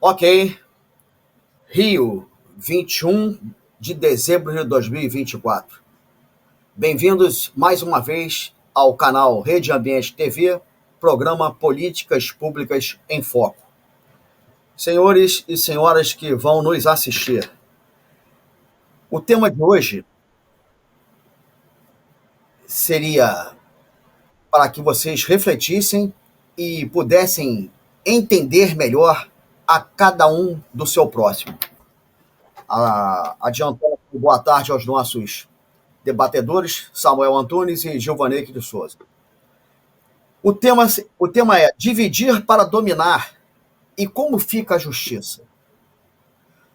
Ok, Rio, 21 de dezembro de 2024. Bem-vindos mais uma vez ao canal Rede Ambiente TV, programa Políticas Públicas em Foco. Senhores e senhoras que vão nos assistir, o tema de hoje seria para que vocês refletissem e pudessem entender melhor a cada um do seu próximo. Adiantando boa tarde aos nossos debatedores, Samuel Antunes e Gilvaneque de Souza. O tema é dividir para dominar e como fica a justiça.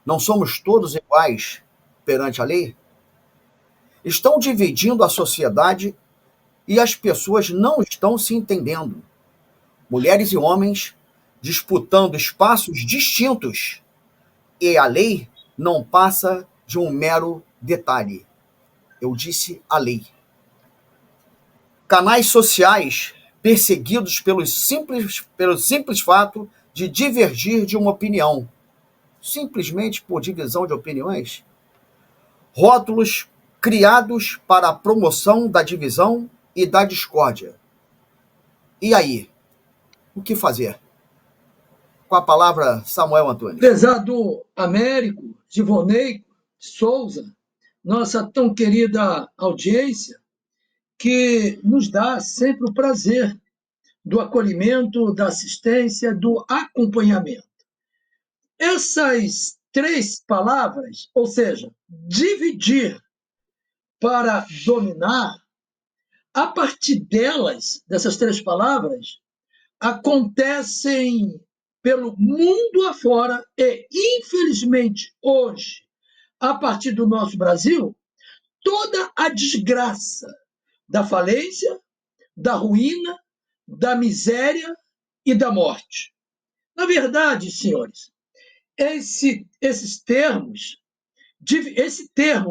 Não somos todos iguais perante a lei? Estão dividindo a sociedade e as pessoas não estão se entendendo. Mulheres e homens disputando espaços distintos e a lei não passa de um mero detalhe. Eu disse a lei. Canais sociais perseguidos pelo simples fato de divergir de uma opinião, simplesmente por divisão de opiniões. Rótulos criados para a promoção da divisão e da discórdia. E aí? O que fazer? Com a palavra, Samuel Antunes. Prezado Américo, Gilvaneque, Souza, nossa tão querida audiência, que nos dá sempre o prazer do acolhimento, da assistência, do acompanhamento. Essas três palavras, ou seja, dividir para dominar, a partir dessas três palavras, acontecem pelo mundo afora e, infelizmente, hoje, a partir do nosso Brasil, toda a desgraça da falência, da ruína, da miséria e da morte. Na verdade, senhores, esse termo,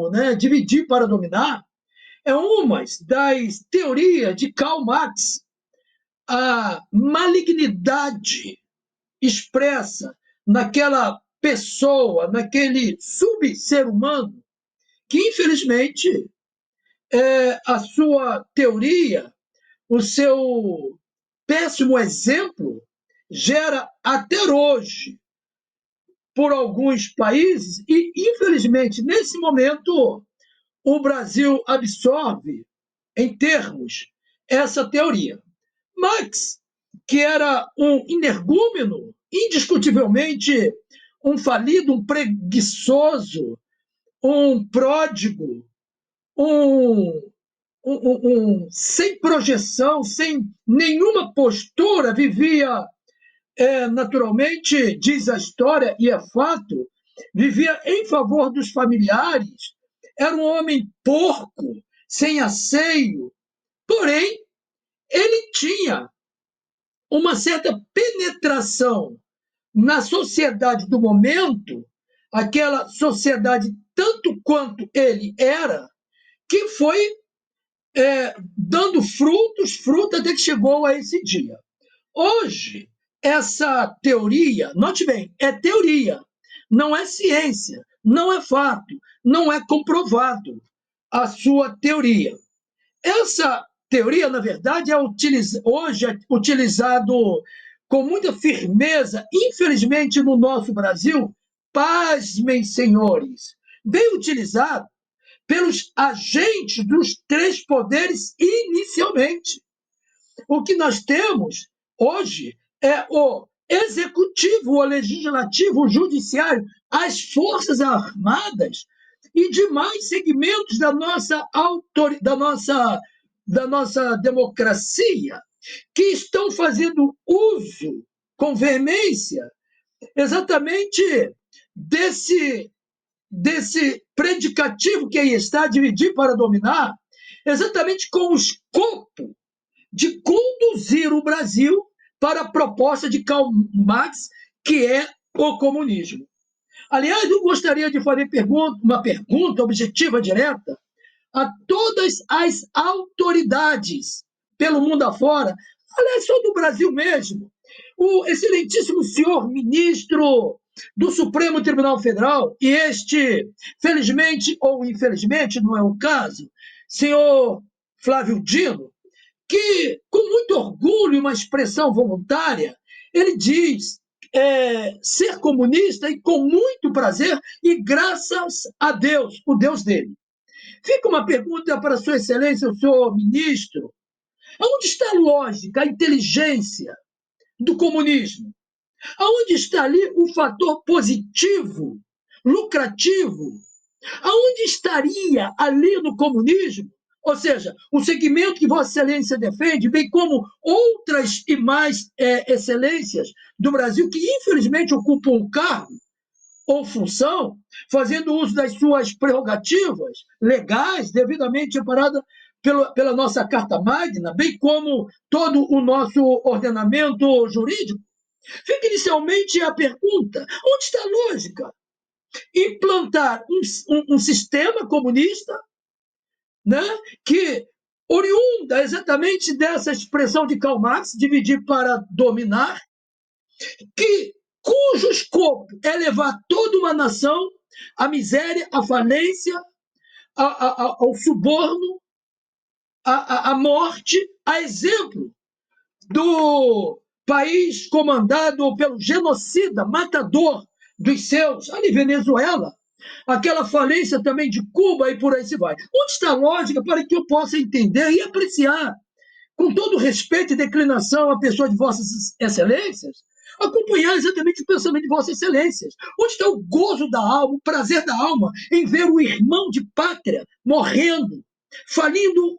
né, dividir para dominar, é uma das teorias de Karl Marx. A malignidade expressa naquela pessoa, naquele subser humano, que infelizmente a sua teoria, o seu péssimo exemplo, gera até hoje por alguns países e, infelizmente, nesse momento, o Brasil absorve, em termos, essa teoria. Marx, que era um energúmeno, indiscutivelmente um falido, um preguiçoso, um pródigo, sem projeção, sem nenhuma postura, vivia naturalmente, diz a história, e é fato, vivia em favor dos familiares, era um homem porco, sem asseio, porém, ele tinha uma certa penetração na sociedade do momento, aquela sociedade tanto quanto ele era, que foi dando fruto até que chegou a esse dia. Hoje, essa teoria, note bem, é teoria, não é ciência, não é fato, não é comprovado a sua teoria. Essa teoria, na verdade, hoje é utilizado com muita firmeza, infelizmente, no nosso Brasil, pasmem, senhores, bem utilizado pelos agentes dos três poderes inicialmente. O que nós temos hoje é o executivo, o legislativo, o judiciário, as forças armadas e demais segmentos da nossa democracia que estão fazendo uso com veemência exatamente desse predicativo que aí está, dividir para dominar, exatamente com o escopo de conduzir o Brasil para a proposta de Karl Marx, que é o comunismo. Aliás, eu gostaria de fazer uma pergunta objetiva, direta, a todas as autoridades pelo mundo afora, aliás, só do Brasil mesmo. O excelentíssimo senhor ministro do Supremo Tribunal Federal, e este, felizmente ou infelizmente, não é o caso, senhor Flávio Dino, que, com muito orgulho, uma expressão voluntária, ele diz ser comunista e com muito prazer e graças a Deus, o Deus dele. Fica uma pergunta para Sua Excelência, o senhor ministro. Onde está a lógica, a inteligência do comunismo? Aonde está ali o fator positivo, lucrativo? Aonde estaria ali no comunismo? Ou seja, o segmento que Vossa Excelência defende, bem como outras e mais excelências do Brasil, que infelizmente ocupam um cargo ou função, fazendo uso das suas prerrogativas legais, devidamente amparada pela nossa Carta Magna, bem como todo o nosso ordenamento jurídico. Fica inicialmente a pergunta: onde está a lógica? Implantar um sistema comunista, né, que, oriunda exatamente dessa expressão de Karl Marx, dividir para dominar, cujo escopo é levar toda uma nação à miséria, à falência, ao suborno, à morte, a exemplo do país comandado pelo genocida, matador dos seus, ali Venezuela, aquela falência também de Cuba e por aí se vai. Onde está a lógica para que eu possa entender e apreciar, com todo respeito e declinação à pessoa de Vossas Excelências, acompanhar exatamente o pensamento de Vossas Excelências? Onde está o gozo da alma, o prazer da alma em ver o irmão de pátria morrendo, falindo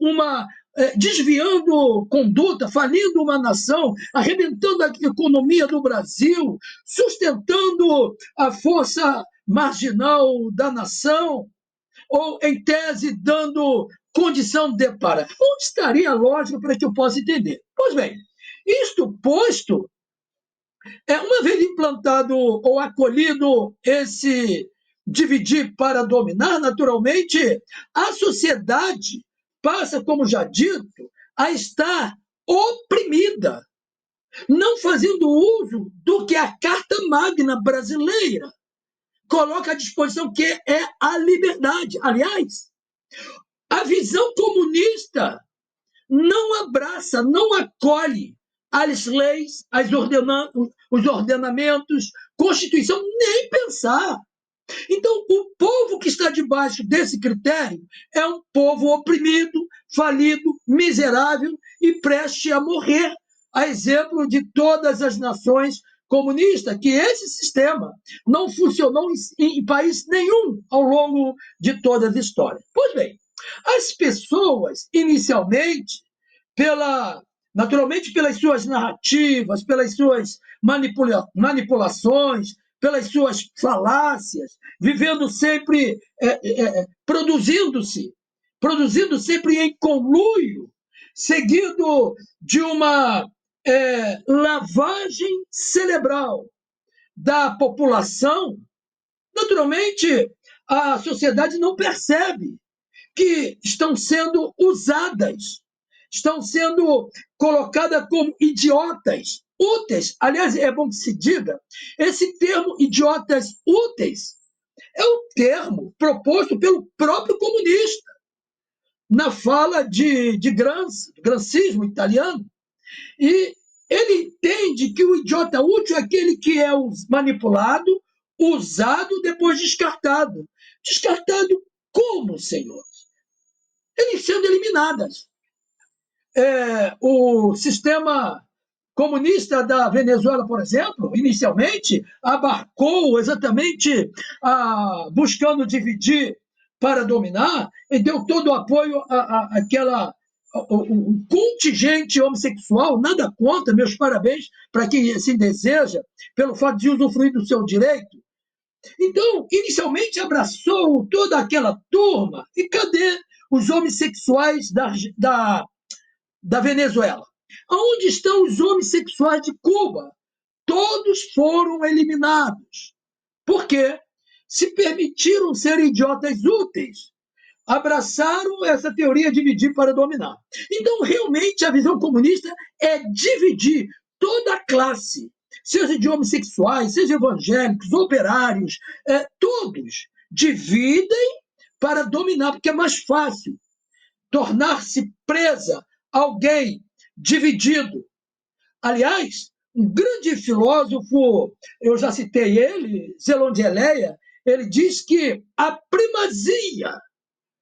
desviando conduta, falindo uma nação, arrebentando a economia do Brasil, sustentando a força marginal da nação, ou, em tese, dando condição de para? Onde estaria a lógica para que eu possa entender? Pois bem, isto posto, uma vez implantado ou acolhido esse dividir para dominar, naturalmente, a sociedade passa, como já dito, a estar oprimida, não fazendo uso do que a Carta Magna brasileira coloca à disposição, que é a liberdade. Aliás, a visão comunista não abraça, não acolhe as leis, os ordenamentos, Constituição, nem pensar. Então, o povo que está debaixo desse critério é um povo oprimido, falido, miserável e prestes a morrer, a exemplo de todas as nações comunistas, que esse sistema não funcionou em país nenhum ao longo de toda a história. Pois bem, as pessoas, inicialmente, naturalmente pelas suas narrativas, pelas suas manipulações, pelas suas falácias, vivendo sempre, produzindo sempre em conluio, seguido de uma lavagem cerebral da população. Naturalmente, a sociedade não percebe que estão sendo usadas, estão sendo colocadas como idiotas úteis. Aliás, é bom que se diga, esse termo idiotas úteis é o termo proposto pelo próprio comunista na fala de Gramsci, do gramscismo italiano. E ele entende que o idiota útil é aquele que é manipulado, usado, depois descartado. Descartado como, senhor? Eles sendo eliminadas. O sistema comunista da Venezuela, por exemplo, inicialmente abarcou exatamente buscando dividir para dominar, e deu todo o apoio o contingente homossexual. Nada contra, meus parabéns para quem assim deseja, pelo fato de usufruir do seu direito. Então, inicialmente abraçou toda aquela turma. E cadê os homossexuais da Venezuela? Onde estão os homossexuais de Cuba? Todos foram eliminados. Por quê? Se permitiram ser idiotas úteis. Abraçaram essa teoria de dividir para dominar. Então, realmente, a visão comunista é dividir toda a classe, seja de homossexuais, seja evangélicos, operários, todos dividem para dominar, porque é mais fácil tornar-se presa alguém dividido. Aliás, um grande filósofo, eu já citei ele, Zelon de Eleia, ele diz que a primazia,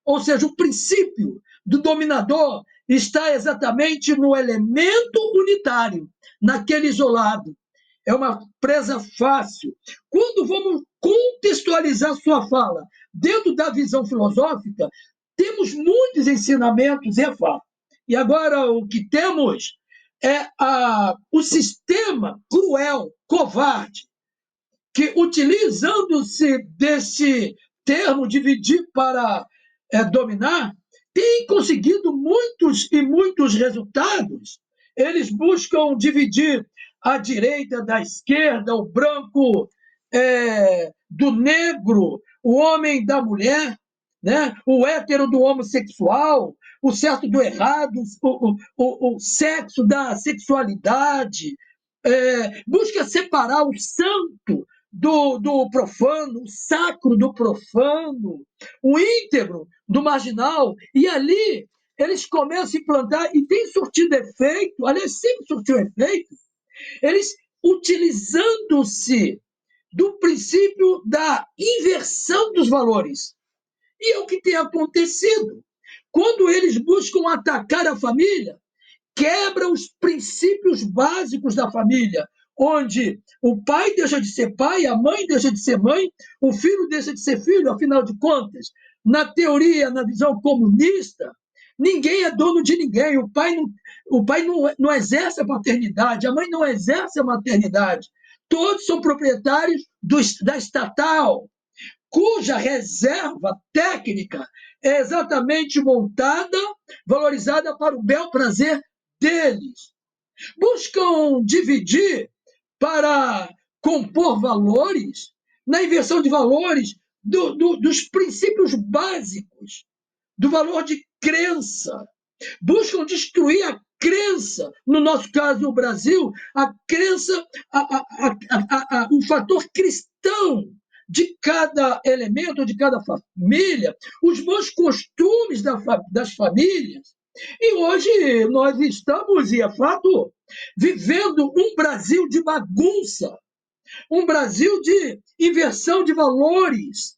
ou seja, o princípio do dominador, está exatamente no elemento unitário, naquele isolado. É uma presa fácil. Quando vamos contextualizar sua fala dentro da visão filosófica, temos muitos ensinamentos, é fato. E agora o que temos é o sistema cruel, covarde, que, utilizando-se desse termo dividir para dominar, tem conseguido muitos e muitos resultados. Eles buscam dividir a direita da esquerda, o branco do negro, o homem da mulher, né? O hétero do homossexual, o certo do errado, o sexo da sexualidade, busca separar o santo do profano, o sacro do profano, o íntegro do marginal, e ali eles começam a implantar, e tem surtido efeito, aliás, sempre surtiu efeito, eles utilizando-se do princípio da inversão dos valores. E é o que tem acontecido. Quando eles buscam atacar a família, quebra os princípios básicos da família, onde o pai deixa de ser pai, a mãe deixa de ser mãe, o filho deixa de ser filho, afinal de contas. Na teoria, na visão comunista, ninguém é dono de ninguém, o pai não exerce a paternidade, a mãe não exerce a maternidade, todos são proprietários da estatal, cuja reserva técnica é exatamente montada, valorizada para o bel prazer deles. Buscam dividir para compor valores, na inversão de valores dos princípios básicos, do valor de crença. Buscam destruir a crença, no nosso caso, no Brasil, a crença, o fator cristão de cada elemento, de cada família, os bons costumes das famílias. E hoje nós estamos, e é fato, vivendo um Brasil de bagunça, um Brasil de inversão de valores,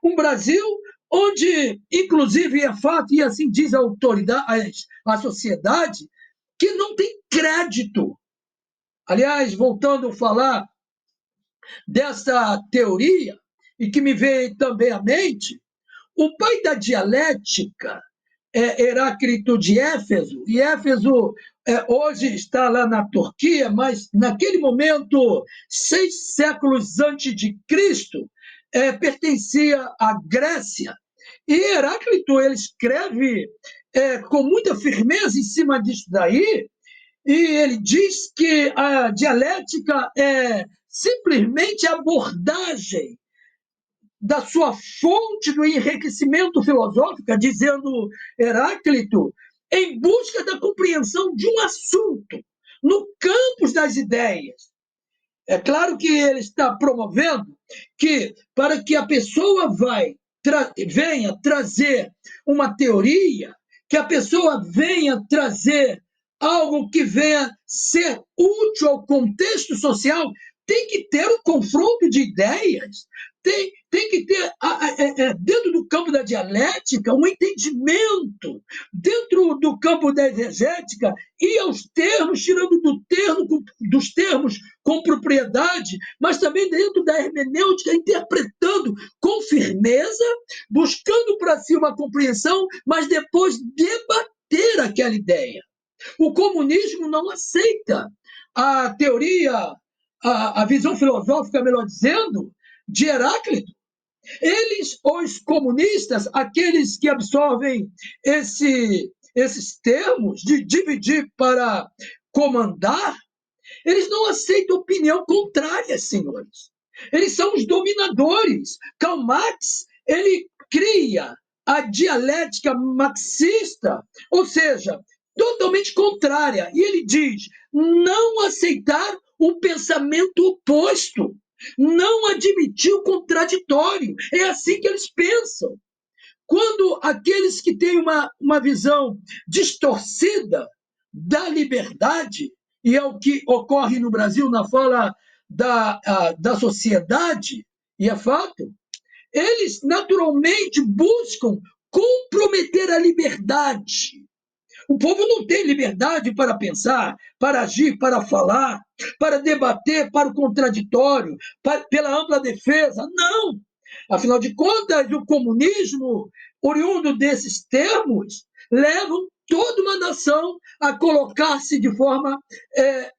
um Brasil onde, inclusive, é fato, e assim diz a autoridade, a sociedade, que não tem crédito. Aliás, voltando a falar dessa teoria, e que me veio também à mente, o pai da dialética é Heráclito de Éfeso, e Éfeso hoje está lá na Turquia, mas naquele momento, 6 séculos antes de Cristo, pertencia à Grécia. E Heráclito ele escreve com muita firmeza em cima disso daí, e ele diz que a dialética é simplesmente a abordagem da sua fonte do enriquecimento filosófico, dizendo Heráclito, em busca da compreensão de um assunto, no campus das ideias. É claro que ele está promovendo que, para que a pessoa venha trazer uma teoria, que a pessoa venha trazer algo que venha ser útil ao contexto social, tem que ter um confronto de ideias, tem que ter, dentro do campo da dialética, um entendimento, dentro do campo da exegética, ir aos termos, tirando dos termos com propriedade, mas também dentro da hermenêutica, interpretando com firmeza, buscando para si uma compreensão, mas depois debater aquela ideia. O comunismo não aceita a teoria, a visão filosófica, melhor dizendo, de Heráclito. Eles, os comunistas, aqueles que absorvem esses termos de dividir para comandar, eles não aceitam opinião contrária, senhores. Eles são os dominadores. Karl Marx, ele cria a dialética marxista, ou seja, totalmente contrária. E ele diz, não aceitar o pensamento oposto, não admitir o contraditório. É assim que eles pensam. Quando aqueles que têm uma visão distorcida da liberdade, e é o que ocorre no Brasil na fala da sociedade, e é fato, eles naturalmente buscam comprometer a liberdade. O povo não tem liberdade para pensar, para agir, para falar, para debater, para o contraditório, pela ampla defesa. Não! Afinal de contas, o comunismo, oriundo desses termos, levam toda uma nação a colocar-se de forma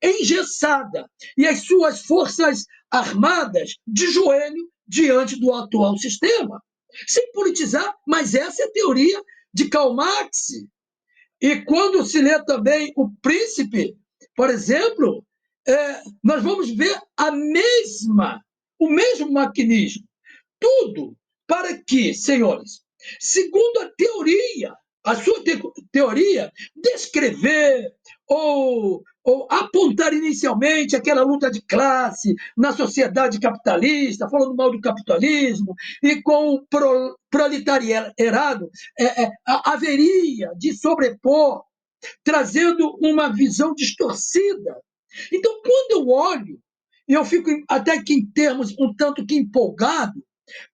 engessada e as suas forças armadas de joelho diante do atual sistema. Sem politizar, mas essa é a teoria de Karl Marx. E quando se lê também O Príncipe, por exemplo, nós vamos ver o mesmo mecanismo. Tudo para que, senhores, segundo a sua teoria, descrever ou apontar inicialmente aquela luta de classe na sociedade capitalista, falando mal do capitalismo, e com o proletariado, haveria de sobrepor, trazendo uma visão distorcida. Então, quando eu olho, e eu fico até que em termos um tanto que empolgado,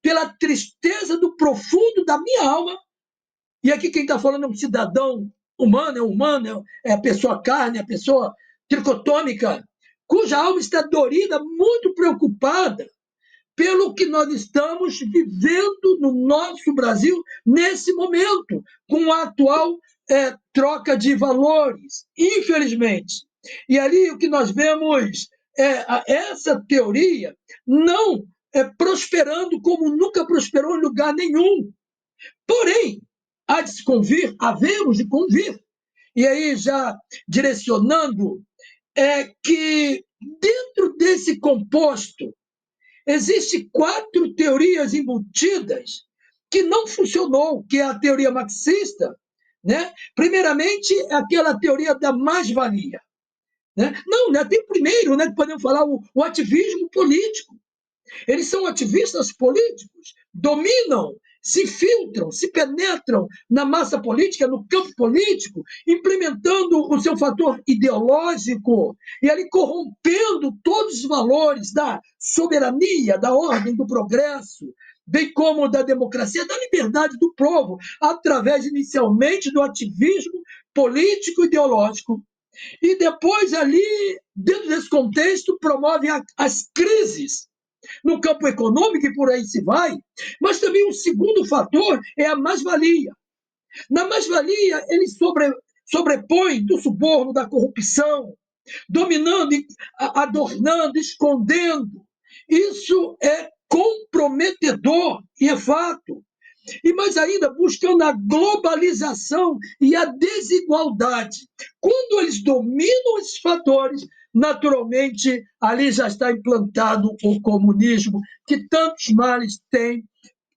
pela tristeza do profundo da minha alma, e aqui quem está falando é um cidadão humano, é a pessoa carne, a pessoa tricotômica, cuja alma está dorida, muito preocupada pelo que nós estamos vivendo no nosso Brasil nesse momento, com a atual troca de valores, infelizmente. E ali o que nós vemos é essa teoria não prosperando como nunca prosperou em lugar nenhum. Porém, há de se convir, havemos de convir, e aí já direcionando, que dentro desse composto existem 4 teorias embutidas que não funcionou, que é a teoria marxista, né? Primeiramente, aquela teoria da mais-valia. Né? Não, né? Tem primeiro, né, que podemos falar, o ativismo político. Eles são ativistas políticos, dominam, se filtram, se penetram na massa política, no campo político, implementando o seu fator ideológico e ali corrompendo todos os valores da soberania, da ordem, do progresso, bem como da democracia, da liberdade do povo, através inicialmente do ativismo político e ideológico. E depois ali, dentro desse contexto, promove as crises no campo econômico e por aí se vai, mas também o segundo fator é a mais-valia. Na mais-valia, ele sobrepõe do suborno, da corrupção, dominando, adornando, escondendo. Isso é comprometedor e é fato. E mais ainda, buscando a globalização e a desigualdade. Quando eles dominam esses fatores, naturalmente, ali já está implantado o comunismo, que tantos males tem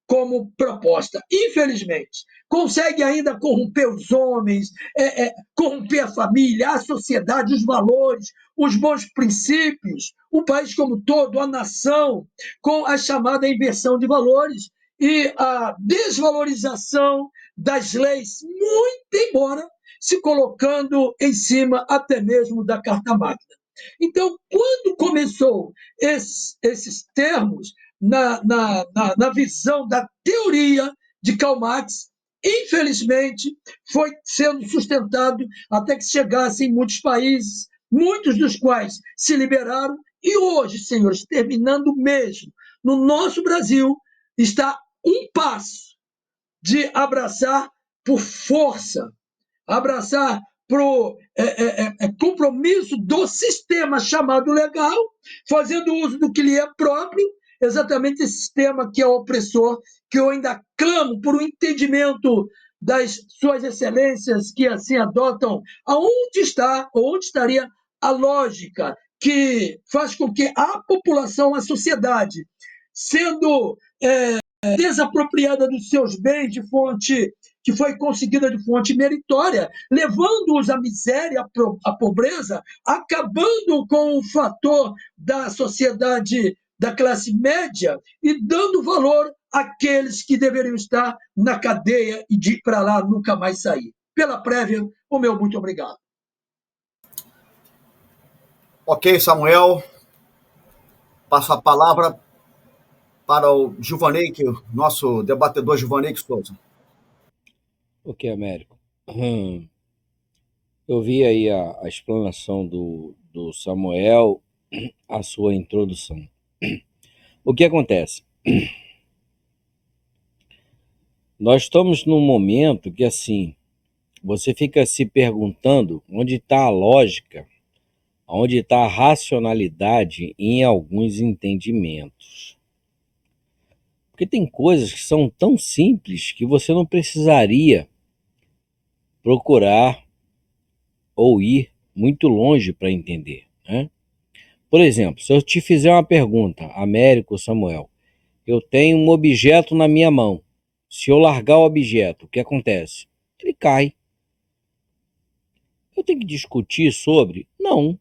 como proposta. Infelizmente, consegue ainda corromper os homens, corromper a família, a sociedade, os valores, os bons princípios, o país como todo, a nação, com a chamada inversão de valores e a desvalorização das leis, muito embora se colocando em cima até mesmo da Carta Magna. Então, quando começou esses termos na visão da teoria de Karl Marx, infelizmente, foi sendo sustentado até que chegasse em muitos países, muitos dos quais se liberaram, e hoje, senhores, terminando mesmo, no nosso Brasil, está um passo de abraçar por força, abraçar pro compromisso do sistema chamado legal, fazendo uso do que lhe é próprio, exatamente esse sistema que é opressor, que eu ainda clamo por um entendimento das suas excelências que assim adotam, aonde está, ou onde estaria a lógica que faz com que a população, a sociedade, sendo desapropriada dos seus bens de fonte que foi conseguida de fonte meritória, levando-os à miséria, à pobreza, acabando com o fator da sociedade da classe média e dando valor àqueles que deveriam estar na cadeia e de para lá nunca mais sair. Pela prévia, o meu muito obrigado. Ok, Samuel. Passo a palavra para o Gilvanei, nosso debatedor Gilvanei Souza. Ok, Américo. Eu vi aí a explanação do Samuel, a sua introdução. O que acontece? Nós estamos num momento que, assim, você fica se perguntando onde está a lógica, onde está a racionalidade em alguns entendimentos. Porque tem coisas que são tão simples que você não precisaria procurar ou ir muito longe para entender, né? Por exemplo, se eu te fizer uma pergunta, Américo, Samuel, eu tenho um objeto na minha mão. Se eu largar o objeto, o que acontece? Ele cai. Eu tenho que discutir sobre? Não.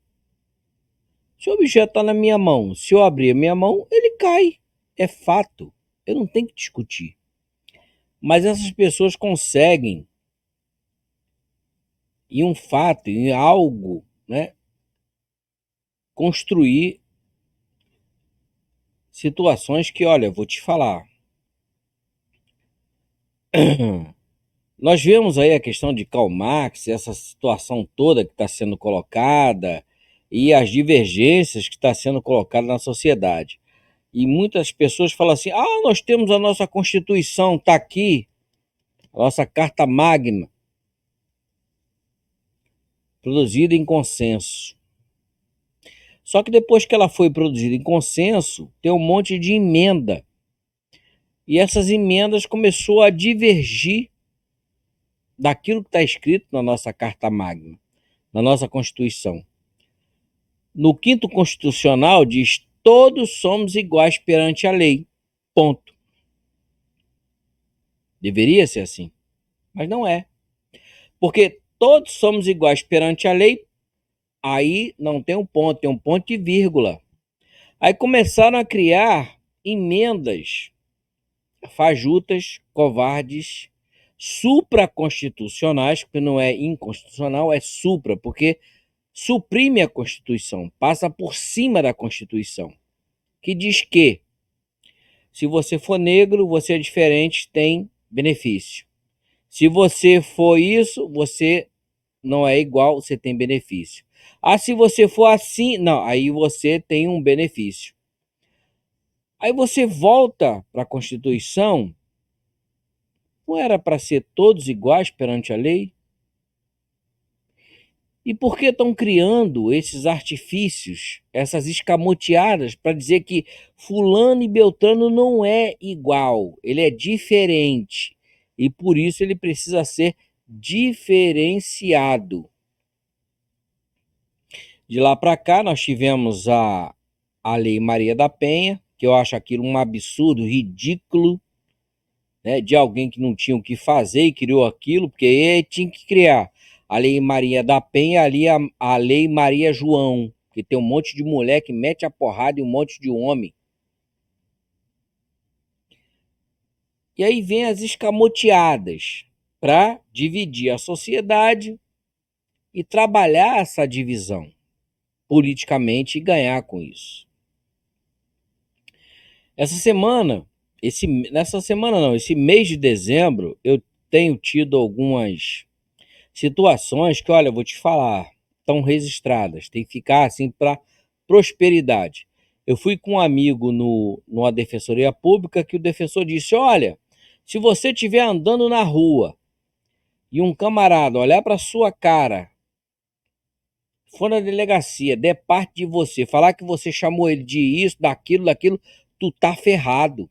Se o objeto está na minha mão, se eu abrir a minha mão, ele cai. É fato. Eu não tenho que discutir. Mas essas pessoas conseguem, em um fato, em algo, né, construir situações que, olha, vou te falar. Nós vemos aí a questão de Karl Marx, essa situação toda que está sendo colocada e as divergências que está sendo colocada na sociedade. E muitas pessoas falam assim, nós temos a nossa Constituição, está aqui, a nossa Carta Magna, produzida em consenso. Só que depois que ela foi produzida em consenso, tem um monte de emenda. E essas emendas começou a divergir daquilo que está escrito na nossa Carta Magna, na nossa Constituição. No 5º Constitucional diz: todos somos iguais perante a lei. Ponto. Deveria ser assim, mas não é. Porque todos somos iguais perante a lei, aí não tem um ponto, tem um ponto e vírgula. Aí começaram a criar emendas fajutas, covardes, supraconstitucionais, porque não é inconstitucional, é supra, porque suprime a Constituição, passa por cima da Constituição, que diz que se você for negro, você é diferente, tem benefício. Se você for isso, você não é igual, você tem benefício. Se você for assim, não, aí você tem um benefício. Aí você volta para a Constituição, não era para ser todos iguais perante a lei? E por que estão criando esses artifícios, essas escamoteadas, para dizer que fulano e beltrano não é igual, ele é diferente, e por isso ele precisa ser diferenciado. De lá para cá, nós tivemos a Lei Maria da Penha, que eu acho aquilo um absurdo, ridículo, né, de alguém que não tinha o que fazer e criou aquilo, porque ele tinha que criar a Lei Maria da Penha, ali a Lei Maria João, que tem um monte de mulher que mete a porrada e um monte de homem. E aí vem as escamoteadas para dividir a sociedade e trabalhar essa divisão politicamente e ganhar com isso. Esse mês de dezembro, eu tenho tido algumas situações que, olha, vou te falar, estão registradas, tem que ficar assim para prosperidade. Eu fui com um amigo numa defensoria pública que o defensor disse: olha, se você estiver andando na rua e um camarada olhar para sua cara, for na delegacia, der parte de você, falar que você chamou ele de isso, daquilo, tu tá ferrado.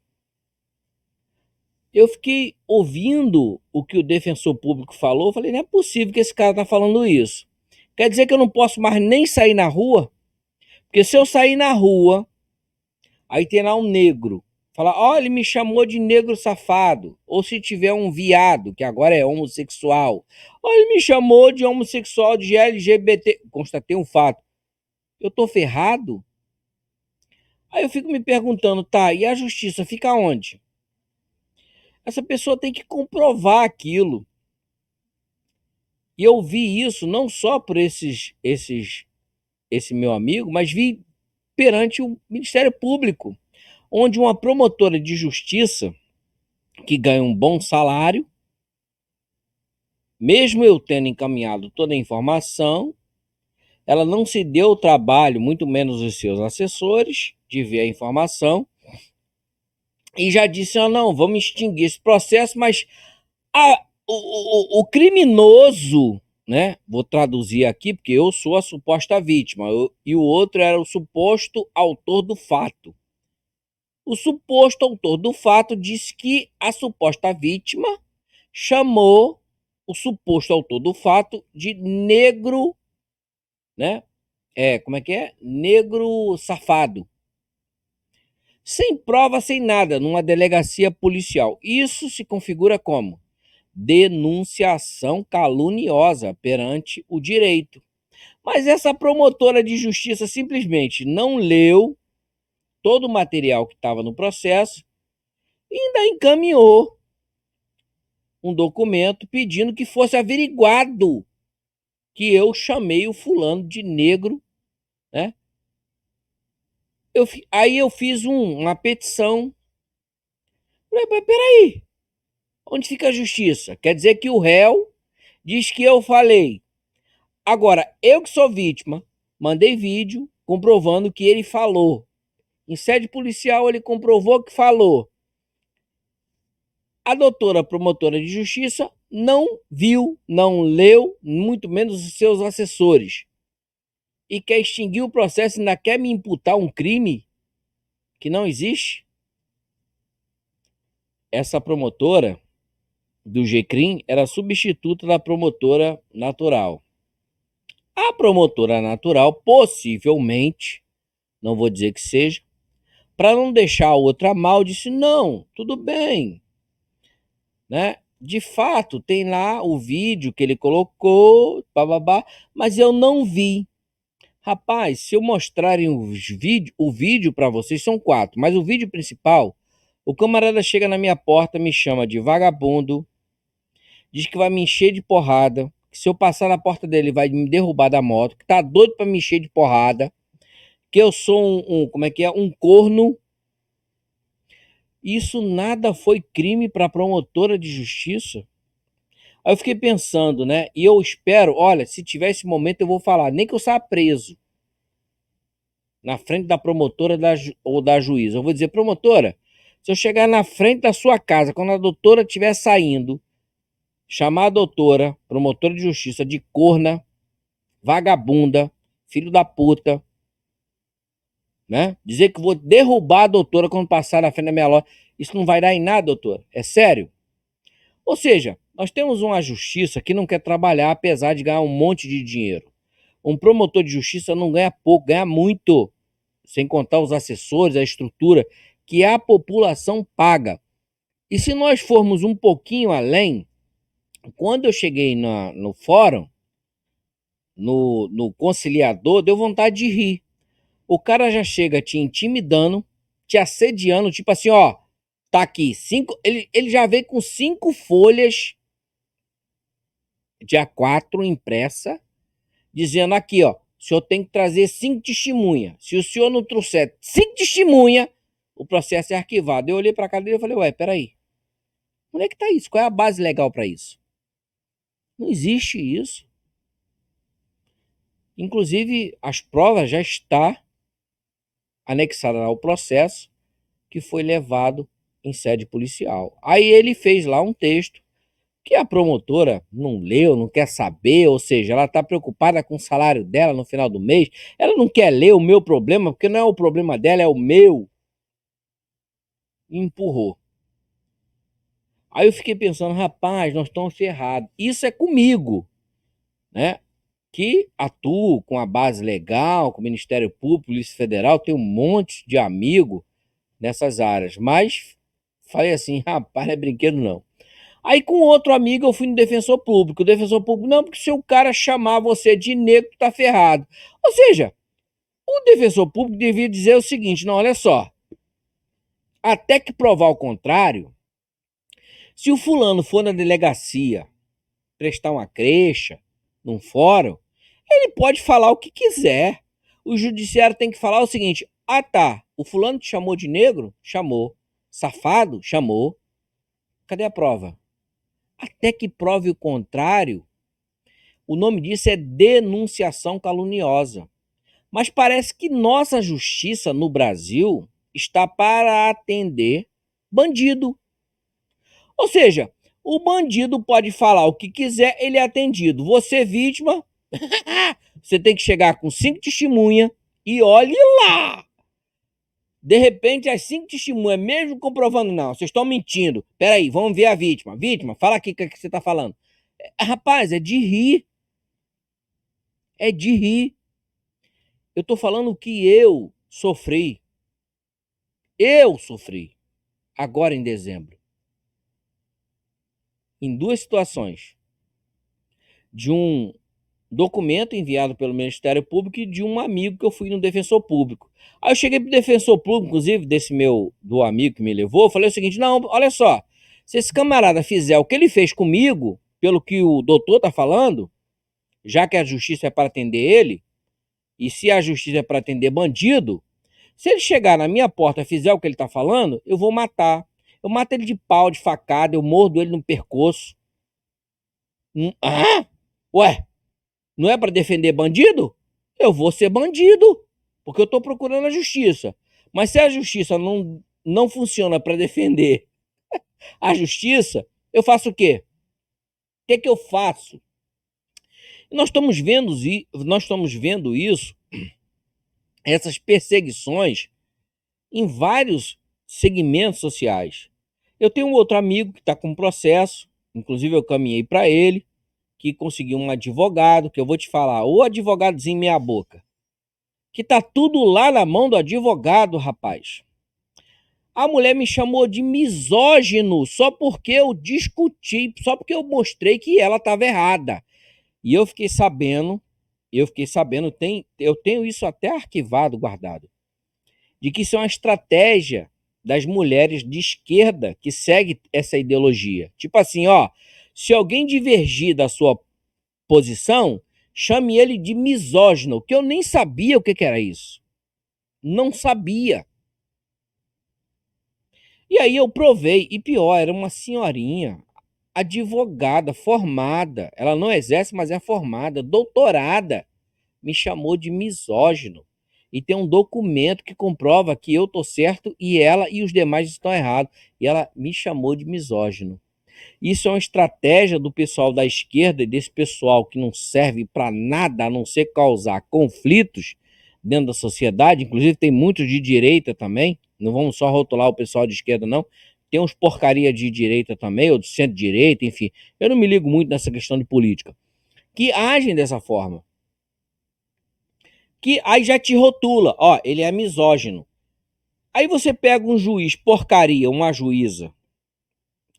Eu fiquei ouvindo o que o defensor público falou, falei, não é possível que esse cara tá falando isso. Quer dizer que eu não posso mais nem sair na rua? Porque se eu sair na rua, aí tem lá um negro Falar, ó, ele me chamou de negro safado. Ou se tiver um viado, que agora é homossexual. Ó, ele me chamou de homossexual, de LGBT. Constatei um fato. Eu tô ferrado? Aí eu fico me perguntando, tá, e a justiça fica onde? Essa pessoa tem que comprovar aquilo. E eu vi isso não só por esse meu amigo, mas vi perante o Ministério Público, onde uma promotora de justiça que ganha um bom salário, mesmo eu tendo encaminhado toda a informação, ela não se deu o trabalho, muito menos os seus assessores, de ver a informação e já disse: ah, não, vamos extinguir esse processo, mas o criminoso, né? Vou traduzir aqui, porque eu sou a suposta vítima e o outro era o suposto autor do fato. O suposto autor do fato disse que a suposta vítima chamou o suposto autor do fato de negro, né? Como é que é? Negro safado. Sem prova, sem nada, numa delegacia policial. Isso se configura como denunciação caluniosa perante o direito. Mas essa promotora de justiça simplesmente não leu todo o material que estava no processo e ainda encaminhou um documento pedindo que fosse averiguado que eu chamei o fulano de negro, né? Aí eu fiz uma petição. Falei, mas peraí, onde fica a justiça? Quer dizer que o réu diz que eu falei. Agora, eu que sou vítima, mandei vídeo comprovando que ele falou. Em sede policial, ele comprovou que falou. A doutora promotora de justiça não viu, não leu, muito menos os seus assessores. E quer extinguir o processo e ainda quer me imputar um crime que não existe? Essa promotora do GCRIM era substituta da promotora natural. A promotora natural, possivelmente, não vou dizer que seja, para não deixar a outra mal, disse: não, tudo bem, né? De fato, tem lá o vídeo que ele colocou, bababá, mas eu não vi. Rapaz, se eu mostrarem o vídeo para vocês, são 4, mas o vídeo principal, o camarada chega na minha porta, me chama de vagabundo, diz que vai me encher de porrada, que se eu passar na porta dele vai me derrubar da moto, que tá doido para me encher de porrada, que eu sou como é que é, um corno. Isso nada foi crime para a promotora de justiça. Aí eu fiquei pensando, né? E eu espero, olha, se tiver esse momento eu vou falar, nem que eu saia preso na frente da promotora ou da juíza. Eu vou dizer: promotora, se eu chegar na frente da sua casa, quando a doutora estiver saindo, chamar a doutora, promotora de justiça, de corna, vagabunda, filho da puta, né? Dizer que vou derrubar a doutora quando passar na frente da minha loja. Isso não vai dar em nada, doutora. É sério? Ou seja, nós temos uma justiça que não quer trabalhar apesar de ganhar um monte de dinheiro. Um promotor de justiça não ganha pouco, ganha muito, sem contar os assessores, a estrutura que a população paga. E se nós formos um pouquinho além, quando eu cheguei no fórum, no conciliador, deu vontade de rir. O cara já chega te intimidando, te assediando, tipo assim, ó, tá aqui, ele já veio com 5 folhas de A4 impressa, dizendo aqui, ó, o senhor tem que trazer 5 testemunhas. Se o senhor não trouxer 5 testemunhas, o processo é arquivado. Eu olhei pra cara dele e falei: ué, peraí, onde é que tá isso? Qual é a base legal para isso? Não existe isso. Inclusive, as provas já estão anexadas ao processo que foi levado em sede policial. Aí ele fez lá um texto que a promotora não leu, não quer saber, ou seja, ela está preocupada com o salário dela no final do mês, ela não quer ler o meu problema, porque não é o problema dela, é o meu. E empurrou. Aí eu fiquei pensando: rapaz, nós estamos ferrados. Isso é comigo, né? Que atuo com a base legal, com o Ministério Público, Polícia Federal, tenho um monte de amigo nessas áreas, mas falei assim, rapaz, não é brinquedo não. Aí com outro amigo eu fui no defensor público. O defensor público, não, porque se o cara chamar você de negro, tá ferrado. Ou seja, o defensor público devia dizer o seguinte, não, olha só, até que provar o contrário, se o fulano for na delegacia prestar uma queixa, num fórum, ele pode falar o que quiser. O judiciário tem que falar o seguinte, ah tá, o fulano te chamou de negro? Chamou. Safado? Chamou. Cadê a prova? Até que prove o contrário, o nome disso é denunciação caluniosa. Mas parece que nossa justiça no Brasil está para atender bandido. Ou seja, o bandido pode falar o que quiser, ele é atendido. Você, vítima, você tem que chegar com 5 testemunhas e olhe lá. De repente, as 5 testemunhas, mesmo comprovando, não, vocês estão mentindo. Peraí, vamos ver a vítima. Vítima, fala aqui o que você está falando. Rapaz, é de rir. É de rir. Eu estou falando que eu sofri. Eu sofri. Agora em dezembro. Em 2 situações. De um documento enviado pelo Ministério Público e de um amigo que eu fui no defensor público. Aí eu cheguei pro defensor público, inclusive, do amigo que me levou, eu falei o seguinte, não, olha só, se esse camarada fizer o que ele fez comigo, pelo que o doutor tá falando, já que a justiça é para atender ele, e se a justiça é para atender bandido, se ele chegar na minha porta e fizer o que ele tá falando, eu vou matar. Eu mato ele de pau, de facada, eu mordo ele no pescoço. Ah? Ué, não é para defender bandido? Eu vou ser bandido, porque eu estou procurando a justiça. Mas se a justiça não funciona para defender a justiça, eu faço o quê? O que eu faço? Nós estamos vendo isso, essas perseguições, em vários segmentos sociais. Eu tenho um outro amigo que está com um processo, inclusive eu caminhei para ele, que conseguiu um advogado, que eu vou te falar, o advogadozinho meia boca, que tá tudo lá na mão do advogado, rapaz. A mulher me chamou de misógino só porque eu discuti, só porque eu mostrei que ela estava errada. E eu fiquei sabendo, eu tenho isso até arquivado, guardado, de que isso é uma estratégia das mulheres de esquerda que segue essa ideologia. Tipo assim, ó, se alguém divergir da sua posição, chame ele de misógino, que eu nem sabia o que era isso. Não sabia. E aí eu provei, e pior, era uma senhorinha, advogada, formada. Ela não exerce, mas é formada, doutorada. Me chamou de misógino. E tem um documento que comprova que eu tô certo e ela e os demais estão errados. E ela me chamou de misógino. Isso é uma estratégia do pessoal da esquerda e desse pessoal que não serve para nada a não ser causar conflitos dentro da sociedade. Inclusive tem muitos de direita também. Não vamos só rotular o pessoal de esquerda, não. Tem uns porcaria de direita também, ou de centro-direita, enfim. Eu não me ligo muito nessa questão de política. Que agem dessa forma. Que aí já te rotula. Ó, ele é misógino. Aí você pega um juiz porcaria, uma juíza,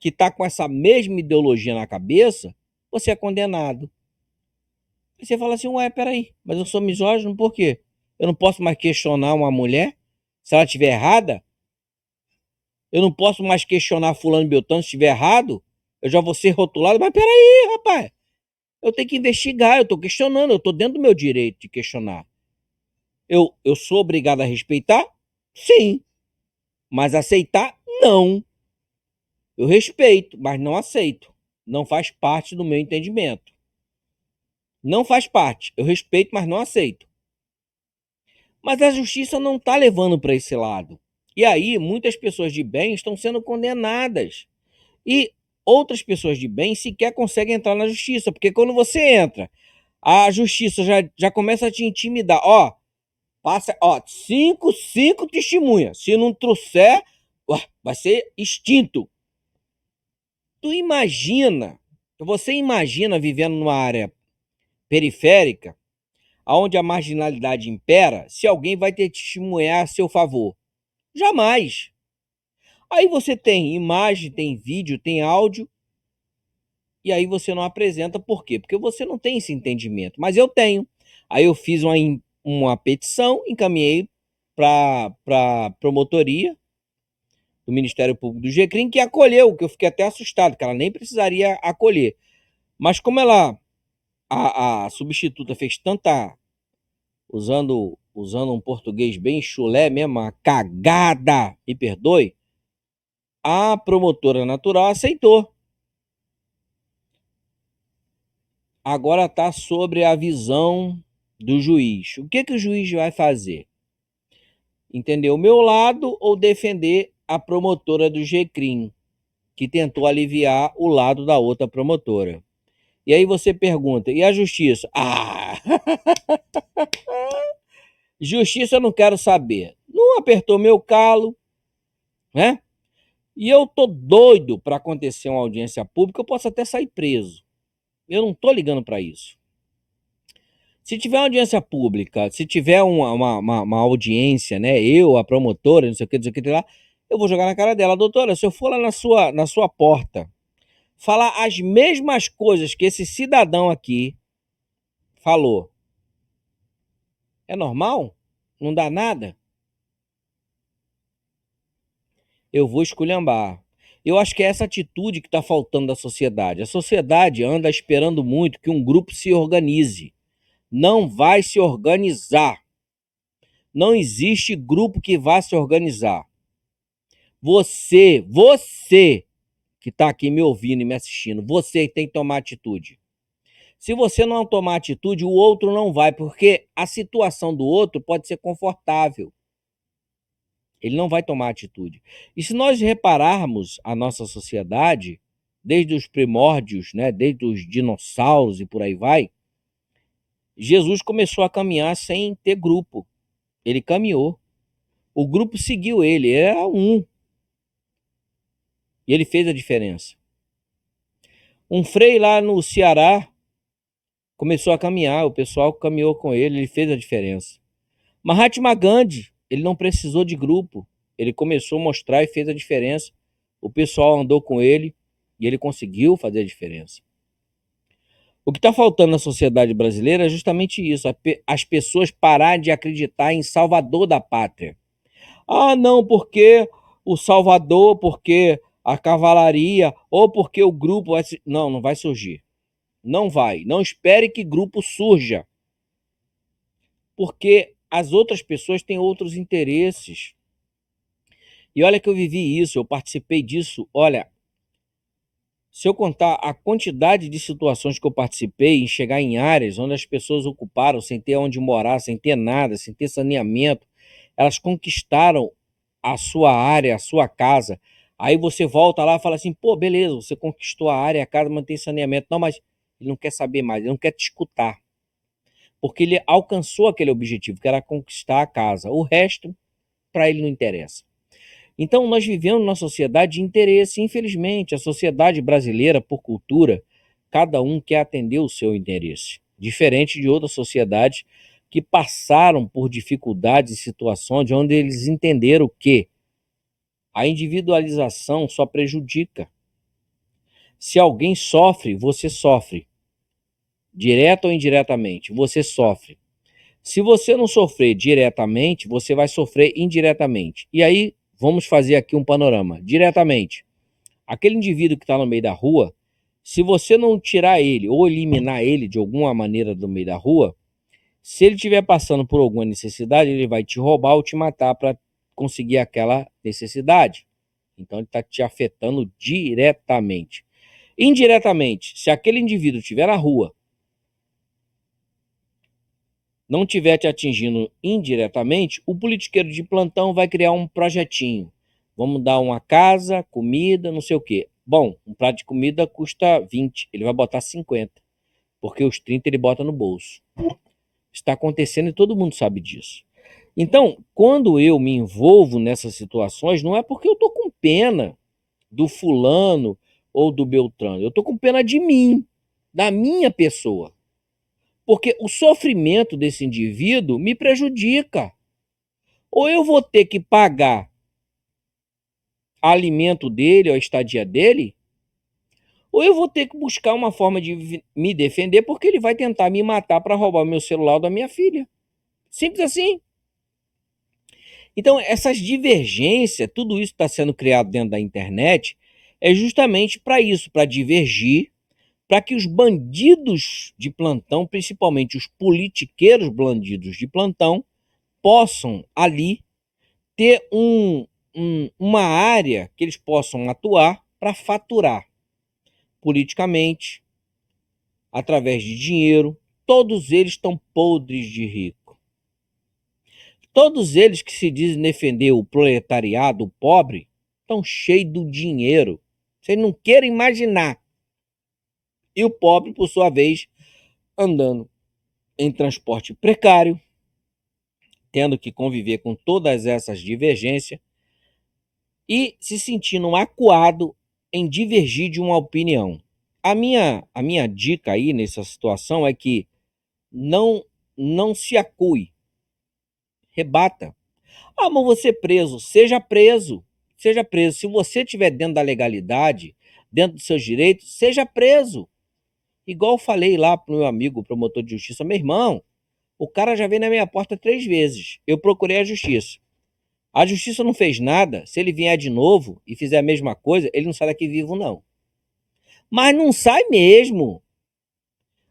que está com essa mesma ideologia na cabeça, você é condenado. Aí você fala assim, ué, peraí, mas eu sou misógino por quê? Eu não posso mais questionar uma mulher se ela estiver errada? Eu não posso mais questionar fulano Beltrano se estiver errado? Eu já vou ser rotulado? Mas peraí, rapaz, eu tenho que investigar, eu estou questionando, eu estou dentro do meu direito de questionar. Eu sou obrigado a respeitar? Sim. Mas aceitar? Não. Eu respeito, mas não aceito. Não faz parte do meu entendimento. Não faz parte. Eu respeito, mas não aceito. Mas a justiça não está levando para esse lado. E aí, muitas pessoas de bem estão sendo condenadas. E outras pessoas de bem sequer conseguem entrar na justiça. Porque quando você entra, a justiça já começa a te intimidar. Ó, passa, ó, cinco testemunhas. Se não trouxer, vai ser extinto. Você imagina vivendo numa área periférica, onde a marginalidade impera, se alguém vai ter testemunhar a seu favor. Jamais. Aí você tem imagem, tem vídeo, tem áudio, e aí você não apresenta. Por quê? Porque você não tem esse entendimento. Mas eu tenho. Aí eu fiz uma petição, encaminhei para a promotoria do Ministério Público do GCRIM, que acolheu, que eu fiquei até assustado, que ela nem precisaria acolher. Mas como a substituta fez tanta, usando um português bem chulé mesmo, uma cagada, me perdoe, a promotora natural aceitou. Agora está sobre a visão do juiz. O que o juiz vai fazer? Entender o meu lado ou defender a promotora do GCRIM, que tentou aliviar o lado da outra promotora? E aí você pergunta, e a justiça? Justiça eu não quero saber. Não apertou meu calo, né? E eu tô doido para acontecer uma audiência pública, eu posso até sair preso. Eu não tô ligando para isso. Se tiver uma audiência pública, se tiver uma audiência, né? Eu, a promotora, não sei o que lá, eu vou jogar na cara dela. Doutora, se eu for lá na sua porta falar as mesmas coisas que esse cidadão aqui falou, é normal? Não dá nada? Eu vou esculhambar. Eu acho que é essa atitude que está faltando da sociedade. A sociedade anda esperando muito que um grupo se organize. Não vai se organizar. Não existe grupo que vá se organizar. Você que está aqui me ouvindo e me assistindo, você tem que tomar atitude. Se você não tomar atitude, o outro não vai, porque a situação do outro pode ser confortável. Ele não vai tomar atitude. E se nós repararmos a nossa sociedade, desde os primórdios, né, desde os dinossauros e por aí vai, Jesus começou a caminhar sem ter grupo. Ele caminhou. O grupo seguiu ele, era um. E ele fez a diferença. Um frei lá no Ceará começou a caminhar, o pessoal caminhou com ele, ele fez a diferença. Mahatma Gandhi, ele não precisou de grupo, ele começou a mostrar e fez a diferença. O pessoal andou com ele e ele conseguiu fazer a diferença. O que está faltando na sociedade brasileira é justamente isso, as pessoas pararem de acreditar em salvador da pátria. Ah, não, porque o salvador, porque a cavalaria, ou porque o grupo vai... Não, não vai surgir. Não vai. Não espere que grupo surja. Porque as outras pessoas têm outros interesses. E olha que eu vivi isso, eu participei disso. Olha, se eu contar a quantidade de situações que eu participei em chegar em áreas onde as pessoas ocuparam sem ter onde morar, sem ter nada, sem ter saneamento, elas conquistaram a sua área, a sua casa. Aí você volta lá e fala assim, pô, beleza, você conquistou a área, a casa, mantém saneamento. Não, mas ele não quer saber mais, ele não quer te escutar. Porque ele alcançou aquele objetivo, que era conquistar a casa. O resto, para ele não interessa. Então, nós vivemos numa sociedade de interesse. Infelizmente, a sociedade brasileira, por cultura, cada um quer atender o seu interesse. Diferente de outras sociedades que passaram por dificuldades e situações onde eles entenderam que a individualização só prejudica. Se alguém sofre, você sofre. Direto ou indiretamente, você sofre. Se você não sofrer diretamente, você vai sofrer indiretamente. E aí, vamos fazer aqui um panorama. Diretamente, aquele indivíduo que está no meio da rua, se você não tirar ele ou eliminar ele de alguma maneira do meio da rua, se ele estiver passando por alguma necessidade, ele vai te roubar ou te matar para conseguir aquela necessidade. Então, ele está te afetando diretamente. Indiretamente, se aquele indivíduo estiver na rua, não estiver te atingindo indiretamente, o politiqueiro de plantão vai criar um projetinho. Vamos dar uma casa, comida, não sei o quê. Bom, um prato de comida custa 20, ele vai botar 50, porque os 30 ele bota no bolso. Está acontecendo e todo mundo sabe disso. Então, quando eu me envolvo nessas situações, não é porque eu estou com pena do fulano ou do Beltrano. Eu estou com pena de mim, da minha pessoa. Porque o sofrimento desse indivíduo me prejudica. Ou eu vou ter que pagar alimento dele, a estadia dele, ou eu vou ter que buscar uma forma de me defender porque ele vai tentar me matar para roubar o meu celular da minha filha. Simples assim. Então, essas divergências, tudo isso está sendo criado dentro da internet, é justamente para isso, para divergir, para que os bandidos de plantão, principalmente os politiqueiros bandidos de plantão, possam ali ter uma área que eles possam atuar para faturar politicamente, através de dinheiro. Todos eles estão podres de rico. Todos eles que se dizem defender o proletariado, o pobre, estão cheios do dinheiro. Vocês não querem imaginar. E o pobre, por sua vez, andando em transporte precário, tendo que conviver com todas essas divergências e se sentindo acuado em divergir de uma opinião. A minha dica aí nessa situação é que não se acue, rebata. Ah, mas você preso, seja preso, seja preso. Se você estiver dentro da legalidade, dentro dos seus direitos, seja preso. Igual eu falei lá pro meu amigo promotor de justiça, meu irmão, o cara já veio na minha porta 3 vezes. Eu procurei a justiça. A justiça não fez nada. Se ele vier de novo e fizer a mesma coisa, ele não sai daqui vivo, não. Mas não sai mesmo.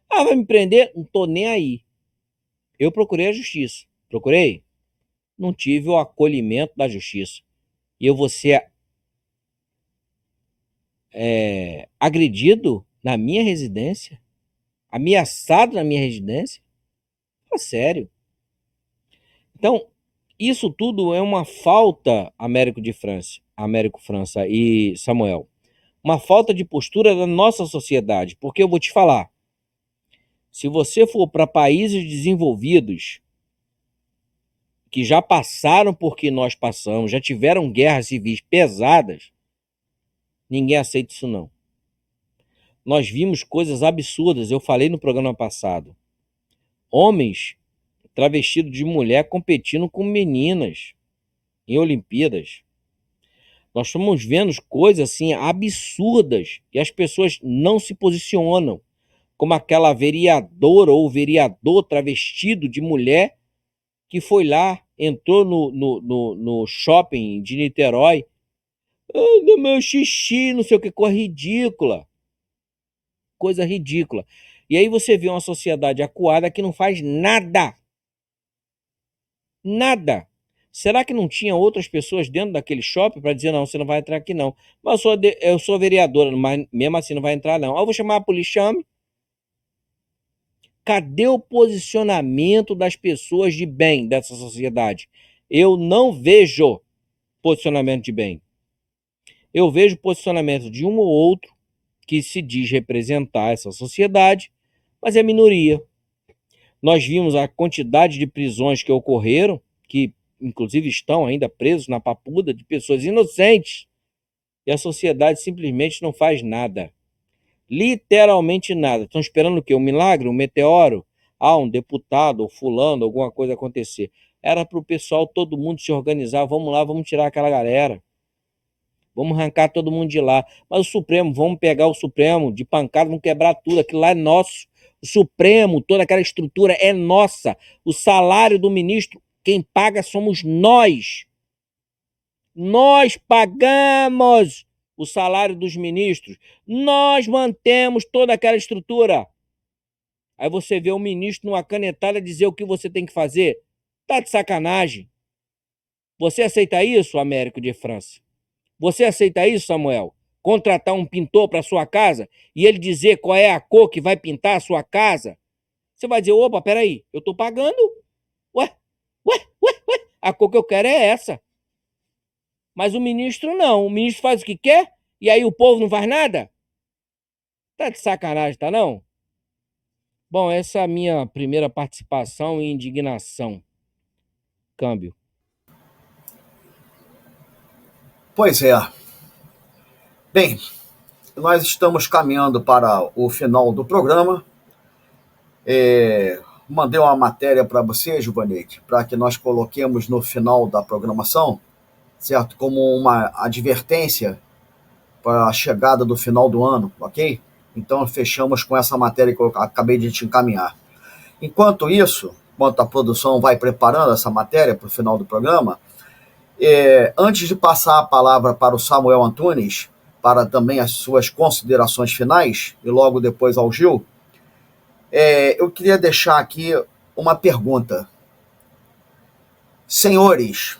Ah, vai me prender? Não tô nem aí. Eu procurei a justiça. Procurei? Não tive o acolhimento da justiça. E eu vou ser agredido na minha residência? Ameaçado na minha residência? Fala sério. Então, isso tudo é uma falta, Américo França e Samuel, uma falta de postura da nossa sociedade. Porque eu vou te falar, se você for para países desenvolvidos, que já passaram por que nós passamos, já tiveram guerras civis pesadas, ninguém aceita isso não. Nós vimos coisas absurdas, eu falei no programa passado. Homens travestidos de mulher competindo com meninas em Olimpíadas. Nós estamos vendo coisas assim absurdas e as pessoas não se posicionam, como aquela vereadora ou vereador travestido de mulher que foi lá, entrou no shopping de Niterói, no meu xixi, não sei o que, coisa ridícula. Coisa ridícula. E aí você vê uma sociedade acuada que não faz nada. Nada. Será que não tinha outras pessoas dentro daquele shopping para dizer, não, você não vai entrar aqui não. Mas eu sou vereadora, mas mesmo assim não vai entrar não. Eu vou chamar a polícia, chame. Cadê o posicionamento das pessoas de bem dessa sociedade? Eu não vejo posicionamento de bem. Eu vejo posicionamento de um ou outro que se diz representar essa sociedade, mas é minoria. Nós vimos a quantidade de prisões que ocorreram, que inclusive estão ainda presos na papuda, de pessoas inocentes, e a sociedade simplesmente não faz nada. Literalmente nada. Estão esperando o quê? Um milagre? Um meteoro? Ah, um deputado, ou fulano, alguma coisa acontecer. Era para o pessoal, todo mundo se organizar, vamos lá, vamos tirar aquela galera. Vamos arrancar todo mundo de lá. Mas o Supremo, vamos pegar o Supremo de pancada, vamos quebrar tudo, aquilo lá é nosso. O Supremo, toda aquela estrutura é nossa. O salário do ministro, quem paga somos nós. Nós pagamos o salário dos ministros. Nós mantemos toda aquela estrutura. Aí você vê o ministro numa canetada dizer o que você tem que fazer. Tá de sacanagem. Você aceita isso, Américo de França? Você aceita isso, Samuel? Contratar um pintor para sua casa e ele dizer qual é a cor que vai pintar a sua casa? Você vai dizer, opa, peraí, eu tô pagando. Ué, a cor que eu quero é essa. Mas o ministro não. O ministro faz o que quer e aí o povo não faz nada? Tá de sacanagem, tá não? Bom, essa é a minha primeira participação e indignação. Câmbio. Pois é. Bem, nós estamos caminhando para o final do programa. Mandei uma matéria para você, Giovanete, para que nós coloquemos no final da programação. certo? Como uma advertência para a chegada do final do ano, ok? Então fechamos com essa matéria que eu acabei de te encaminhar. Enquanto isso, enquanto a produção vai preparando essa matéria para o final do programa, antes de passar a palavra para o Samuel Antunes, para também as suas considerações finais, e logo depois ao Gil, eu queria deixar aqui uma pergunta. Senhores,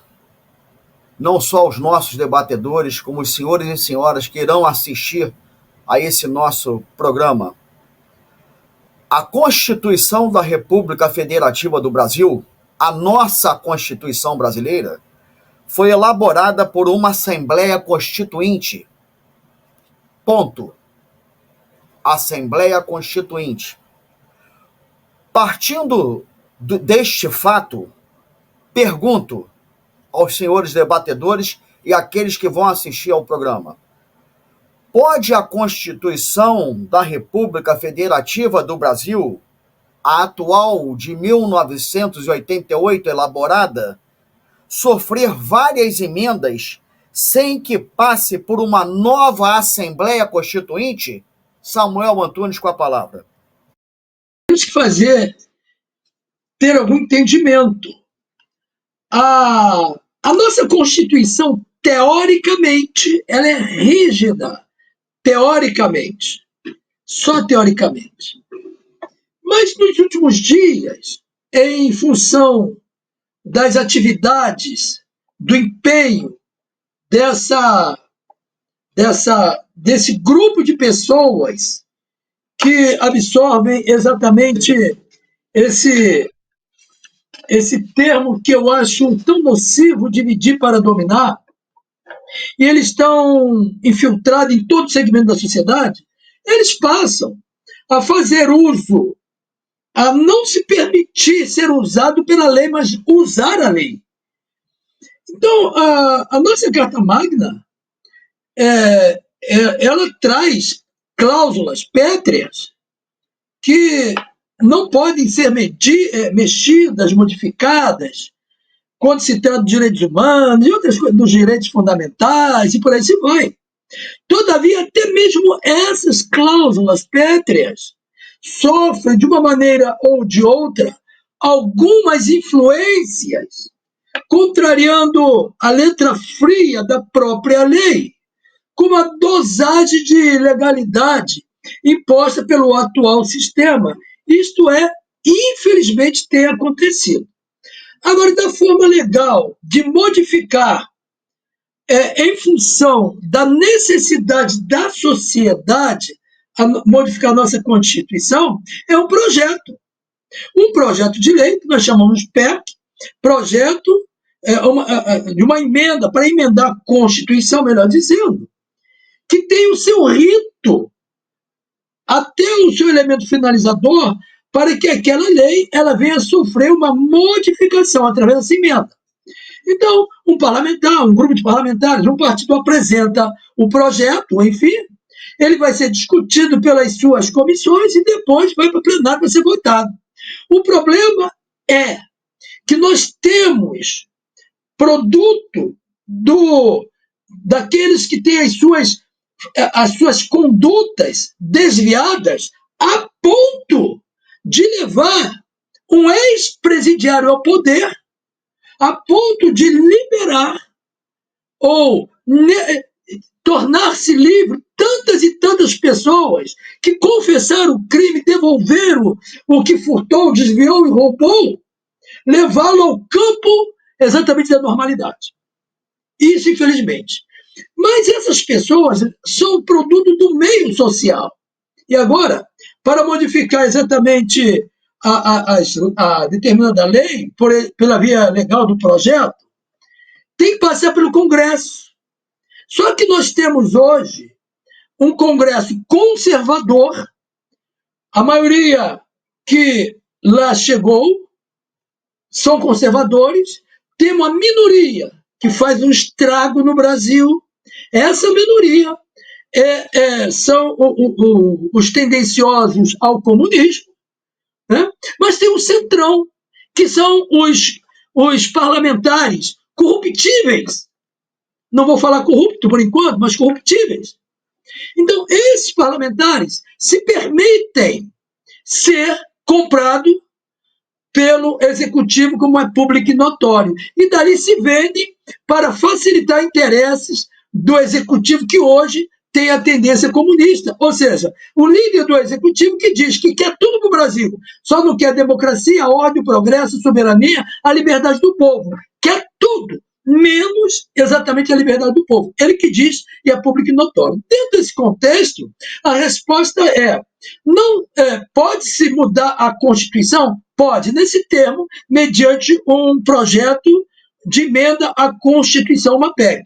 não só os nossos debatedores, como os senhores e senhoras que irão assistir a esse nosso programa, a Constituição da República Federativa do Brasil, a nossa Constituição brasileira, foi elaborada por uma Assembleia Constituinte. Ponto. Assembleia Constituinte. Partindo deste fato, pergunto aos senhores debatedores e àqueles que vão assistir ao programa: pode a Constituição da República Federativa do Brasil, a atual de 1988 elaborada, sofrer várias emendas sem que passe por uma nova Assembleia Constituinte? Samuel Antunes, com a palavra. Temos que ter algum entendimento. A nossa Constituição, teoricamente, ela é rígida. Teoricamente. Só teoricamente. Mas nos últimos dias, em função das atividades, do empenho desse grupo de pessoas que absorvem exatamente esse termo que eu acho tão nocivo, dividir para dominar, e eles estão infiltrados em todo segmento da sociedade, eles passam a fazer uso, a não se permitir ser usado pela lei, mas usar a lei. Então, a nossa Carta Magna, ela traz cláusulas pétreas que não podem ser mexidas, modificadas, quando se trata de direitos humanos e outras coisas, dos direitos fundamentais e por aí se vai. Todavia, até mesmo essas cláusulas pétreas sofrem, de uma maneira ou de outra, algumas influências, contrariando a letra fria da própria lei, como a dosagem de legalidade imposta pelo atual sistema. Isto infelizmente, tem acontecido. Agora, da forma legal de modificar, em função da necessidade da sociedade, modificar a nossa Constituição, é um projeto de lei, que nós chamamos PEC, projeto de uma emenda, para emendar a Constituição, melhor dizendo, que tem o seu rito, até o seu elemento finalizador, para que aquela lei ela venha a sofrer uma modificação através dessa emenda. Então, um parlamentar, um grupo de parlamentares, um partido apresenta o projeto, enfim, ele vai ser discutido pelas suas comissões e depois vai para o plenário para ser votado. O problema é que nós temos produto daqueles que têm as suas condutas desviadas a ponto de levar um ex-presidiário ao poder, a ponto de liberar ou tornar-se livre tantas e tantas pessoas que confessaram o crime, devolveram o que furtou, desviou e roubou, levá-lo ao campo exatamente da normalidade. Isso, infelizmente. Mas essas pessoas são produto do meio social. E agora, para modificar exatamente a determinada lei, pela via legal do projeto, tem que passar pelo Congresso. Só que nós temos hoje um Congresso conservador, a maioria que lá chegou são conservadores, tem uma minoria que faz um estrago no Brasil. Essa minoria são os tendenciosos ao comunismo, né? Mas tem o centrão, que são os parlamentares corruptíveis, não vou falar corrupto por enquanto, mas corruptíveis. Então, esses parlamentares se permitem ser comprados pelo executivo, como é público e notório. E dali se vendem para facilitar interesses do executivo, que hoje tem a tendência comunista. Ou seja, o líder do executivo que diz que quer tudo para o Brasil, só não quer democracia, ordem, progresso, soberania, a liberdade do povo. Quer tudo, menos exatamente a liberdade do povo. Ele que diz, e é público e notório. Dentro desse contexto, a resposta é: não pode-se mudar a Constituição? Pode, nesse termo, mediante um projeto de emenda à Constituição, uma PEC.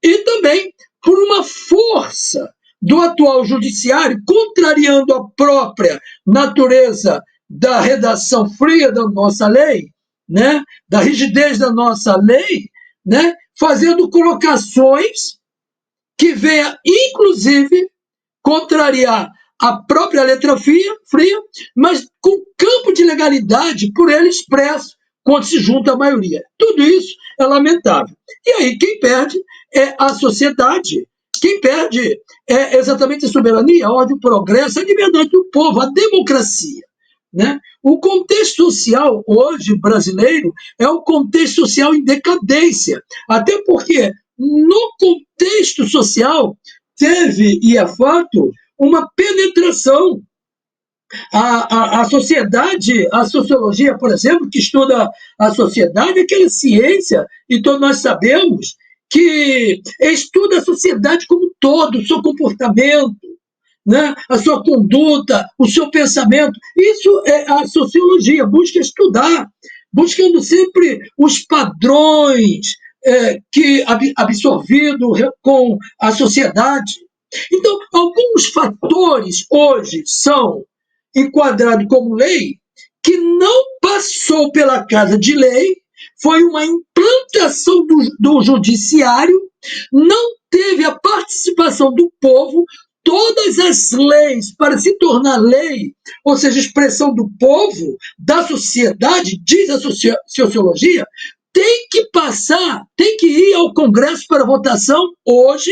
E também por uma força do atual judiciário, contrariando a própria natureza da redação fria da nossa lei, né, da rigidez da nossa lei, né, fazendo colocações que venha, inclusive, contrariar a própria letra fria, mas com campo de legalidade por ele expresso, quando se junta a maioria. Tudo isso é lamentável. E aí quem perde é a sociedade, quem perde é exatamente a soberania, a ordem, o progresso, a liberdade do povo, a democracia. Né? O contexto social hoje brasileiro é um contexto social em decadência, até porque no contexto social teve, e é fato, uma penetração. A sociedade, a sociologia, por exemplo, que estuda a sociedade, é aquela ciência, e todos nós sabemos, que estuda a sociedade como um todo, o seu comportamento, né? A sua conduta, o seu pensamento. Isso é a sociologia, busca estudar, buscando sempre os padrões que absorvido com a sociedade. Então, alguns fatores hoje são enquadrados como lei que não passou pela Casa de Lei, foi uma implantação do judiciário, não teve a participação do povo. Todas as leis, para se tornar lei, ou seja, expressão do povo, da sociedade, diz a sociologia, tem que passar, tem que ir ao Congresso para votação hoje,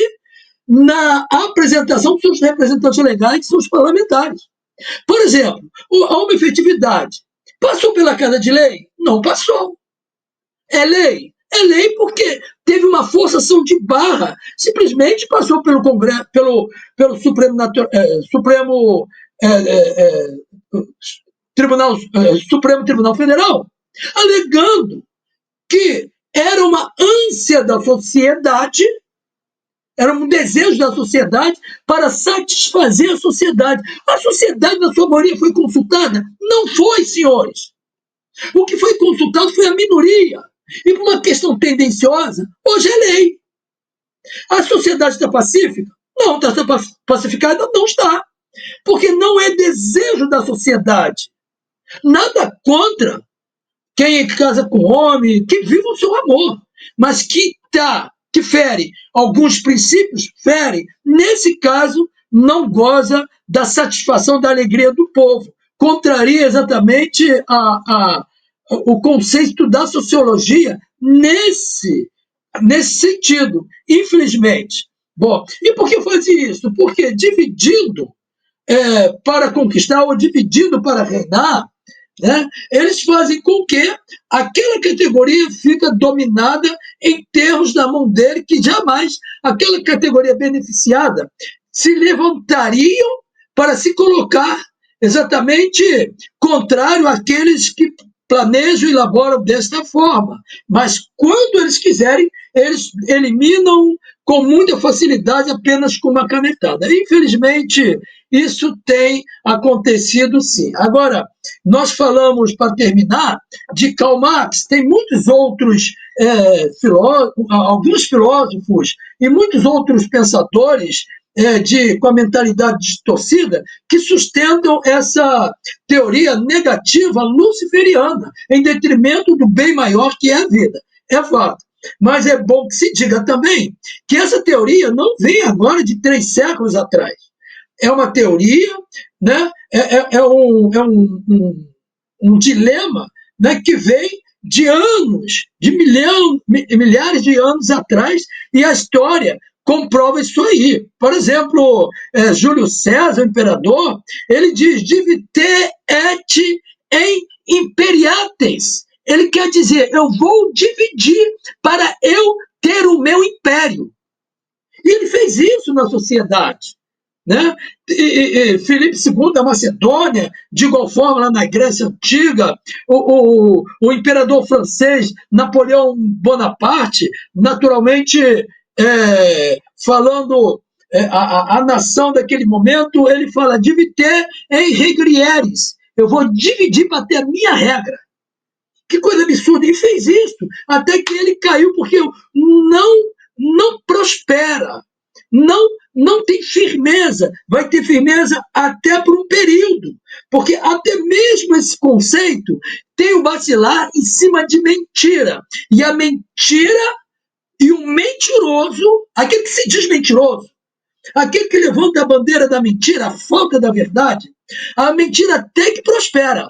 na apresentação dos seus representantes legais, que são os parlamentares. Por exemplo, a homoafetividade passou pela Casa de Lei? Não passou. É lei? É lei porque teve uma forçação de barra, simplesmente passou pelo Congresso, pelo Supremo Tribunal Federal, alegando que era uma ânsia da sociedade, era um desejo da sociedade para satisfazer a sociedade. A sociedade, na sua maioria, foi consultada? Não foi, senhores. O que foi consultado foi a minoria. E por uma questão tendenciosa, hoje é lei. A sociedade está pacífica? Não, está pacificada? Não está. Porque não é desejo da sociedade. Nada contra quem casa com homem, que vive o seu amor, mas que fere alguns princípios, fere. Nesse caso, não goza da satisfação, da alegria do povo. Contraria exatamente o conceito da sociologia nesse sentido, infelizmente. Bom, e por que fazia isso? Porque dividindo para conquistar ou dividindo para reinar, né, eles fazem com que aquela categoria fica dominada em termos da mão dele, que jamais aquela categoria beneficiada se levantariam para se colocar exatamente contrário àqueles que planejam e elaboram desta forma. Mas quando eles quiserem, eles eliminam com muita facilidade, apenas com uma canetada. Infelizmente, isso tem acontecido sim. Agora, nós falamos, para terminar, de Karl Marx, tem muitos outros alguns filósofos e muitos outros pensadores com a mentalidade distorcida, que sustentam essa teoria negativa luciferiana, em detrimento do bem maior que é a vida. É fato. Mas é bom que se diga também que essa teoria não vem agora de 3 séculos atrás. É uma teoria, né? É um dilema, né, que vem de anos, de milhares de anos atrás, e a história comprova isso aí. Por exemplo, Júlio César, o imperador, ele diz divite et em imperiates. Ele quer dizer, eu vou dividir para eu ter o meu império. E ele fez isso na sociedade. Né? Filipe II da Macedônia, de igual forma lá na Grécia Antiga, o imperador francês Napoleão Bonaparte, naturalmente falando a nação daquele momento, ele fala divite em regrieres, eu vou dividir para ter a minha regra. Que coisa absurda, e fez isso, até que ele caiu, porque não prospera, não tem firmeza, vai ter firmeza até por um período, porque até mesmo esse conceito tem o vacilar em cima de mentira, e a mentira e o mentiroso, aquele que se diz mentiroso, aquele que levanta a bandeira da mentira, a falta da verdade, a mentira até que prospera,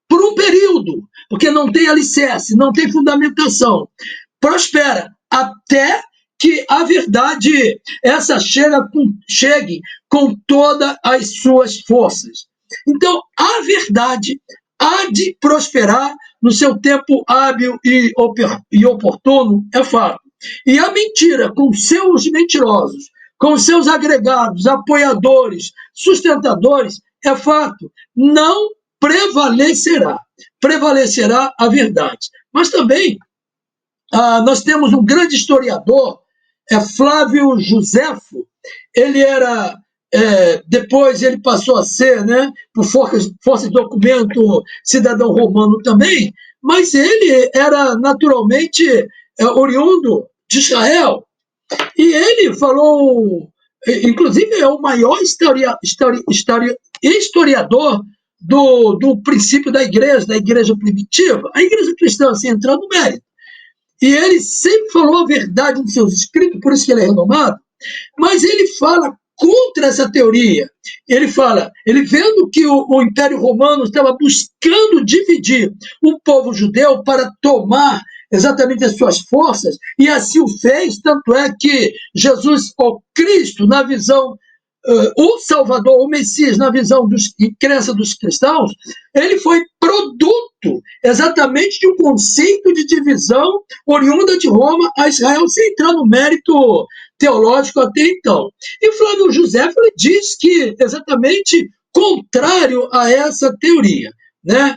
por um período, porque não tem alicerce, não tem fundamentação, prospera até que a verdade essa chegue com todas as suas forças. Então, a verdade há de prosperar no seu tempo hábil e oportuno, é fato. E a mentira, com seus mentirosos, com seus agregados, apoiadores, sustentadores, é fato, não prevalecerá. Prevalecerá a verdade. Mas também nós temos um grande historiador, Flávio Josefo. Ele era, depois ele passou a ser, né, por força de documento, cidadão romano também, mas ele era naturalmente oriundo de Israel. E ele falou, inclusive é o maior historiador do princípio da igreja primitiva, a igreja cristã, assim, entrando no mérito. E ele sempre falou a verdade nos seus escritos, por isso que ele é renomado, mas ele fala contra essa teoria. Ele fala, ele vendo que o Império Romano estava buscando dividir o povo judeu para tomar exatamente as suas forças, e assim o fez, tanto é que Jesus, o Cristo, na visão, o Salvador, o Messias, na visão e crença dos cristãos, ele foi produto exatamente de um conceito de divisão oriunda de Roma a Israel, sem entrar no mérito teológico até então. E Flávio José diz que exatamente contrário a essa teoria, né?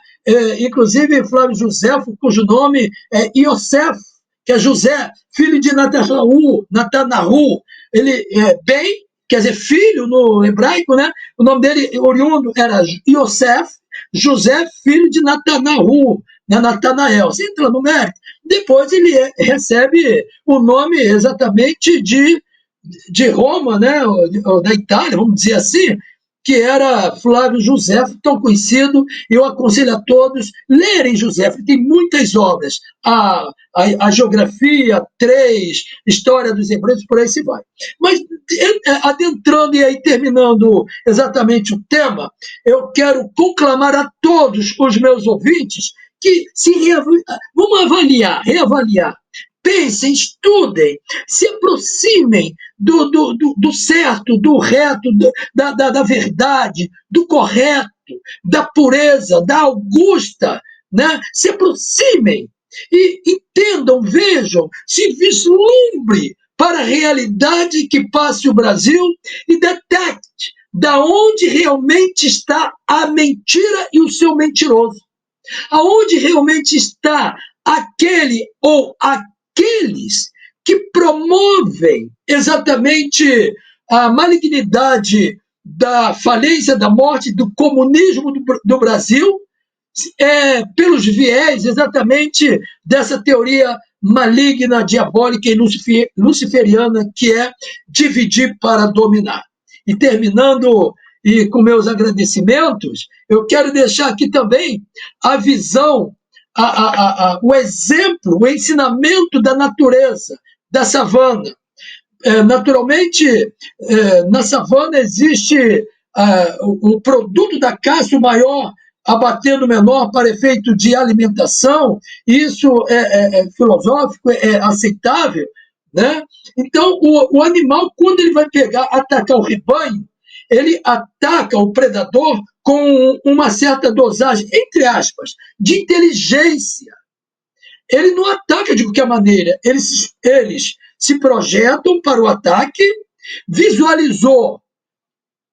Inclusive Flávio José, cujo nome é Iosef, que é José, filho de Natanahu, ele bem, quer dizer, filho no hebraico, né? O nome dele oriundo era Iosef, José, filho de Natanahu, né? Natanael. Você entra no mérito. Depois ele recebe o nome exatamente de Roma, né? Ou da Itália, vamos dizer assim, que era Flávio José, tão conhecido. Eu aconselho a todos lerem José, tem muitas obras, a Geografia 3, História dos Hebreus, por aí se vai. Mas, adentrando e aí terminando exatamente o tema, eu quero conclamar a todos os meus ouvintes que vamos reavaliar, pensem, estudem, se aproximem do certo, do reto, da verdade, do correto, da pureza, da augusta, né? Se aproximem e entendam, vejam, se vislumbre para a realidade que passe o Brasil e detecte da onde realmente está a mentira e o seu mentiroso. Aonde realmente está aquele ou aqueles que promovem exatamente a malignidade da falência, da morte, do comunismo do Brasil, pelos viés exatamente dessa teoria maligna, diabólica e luciferiana, que é dividir para dominar. E terminando e com meus agradecimentos, eu quero deixar aqui também a visão, o exemplo, o ensinamento da natureza, da savana. Naturalmente, na savana existe o produto da caça, o maior abatendo o menor para efeito de alimentação, isso é filosófico, é aceitável, né? Então, o animal, quando ele vai atacar o rebanho, ele ataca o predador com uma certa dosagem, entre aspas, de inteligência. Ele não ataca de qualquer maneira, eles se projetam para o ataque, visualizou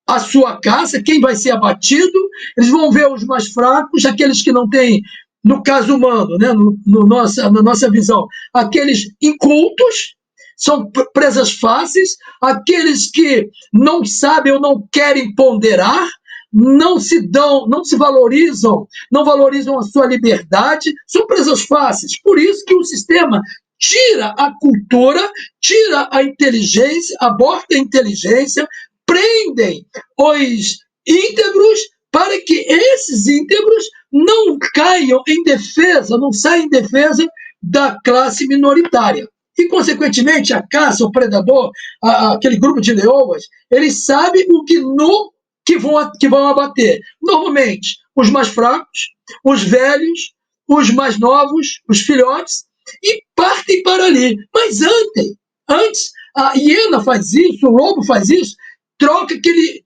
a sua caça, quem vai ser abatido, eles vão ver os mais fracos, aqueles que não têm, no caso humano, né, na nossa visão, aqueles incultos, são presas fáceis, aqueles que não sabem ou não querem ponderar, não se valorizam, não valorizam a sua liberdade, são presas fáceis. Por isso que o sistema tira a cultura, tira a inteligência, aborta a inteligência, prendem os íntegros para que esses íntegros não caiam em defesa, não saiam em defesa da classe minoritária. E, consequentemente, a caça, o predador, aquele grupo de leoas, eles sabem o que vão abater. Normalmente, os mais fracos, os velhos, os mais novos, os filhotes, e partem para ali. Mas antes a hiena faz isso, o lobo faz isso,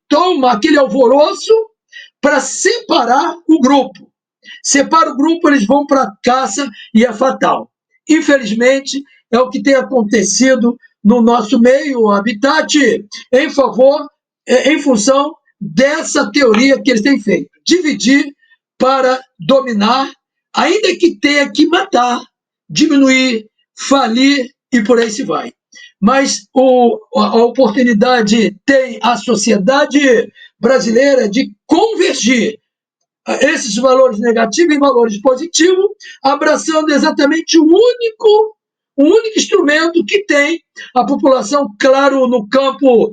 toma aquele alvoroço para separar o grupo. Separa o grupo, eles vão para a caça e é fatal. Infelizmente, é o que tem acontecido no nosso meio, Habitat, em função dessa teoria que eles têm feito. Dividir para dominar, ainda que tenha que matar, diminuir, falir e por aí se vai. Mas a oportunidade tem a sociedade brasileira de convergir esses valores negativos em valores positivos, abraçando exatamente o único instrumento que tem a população, claro, no campo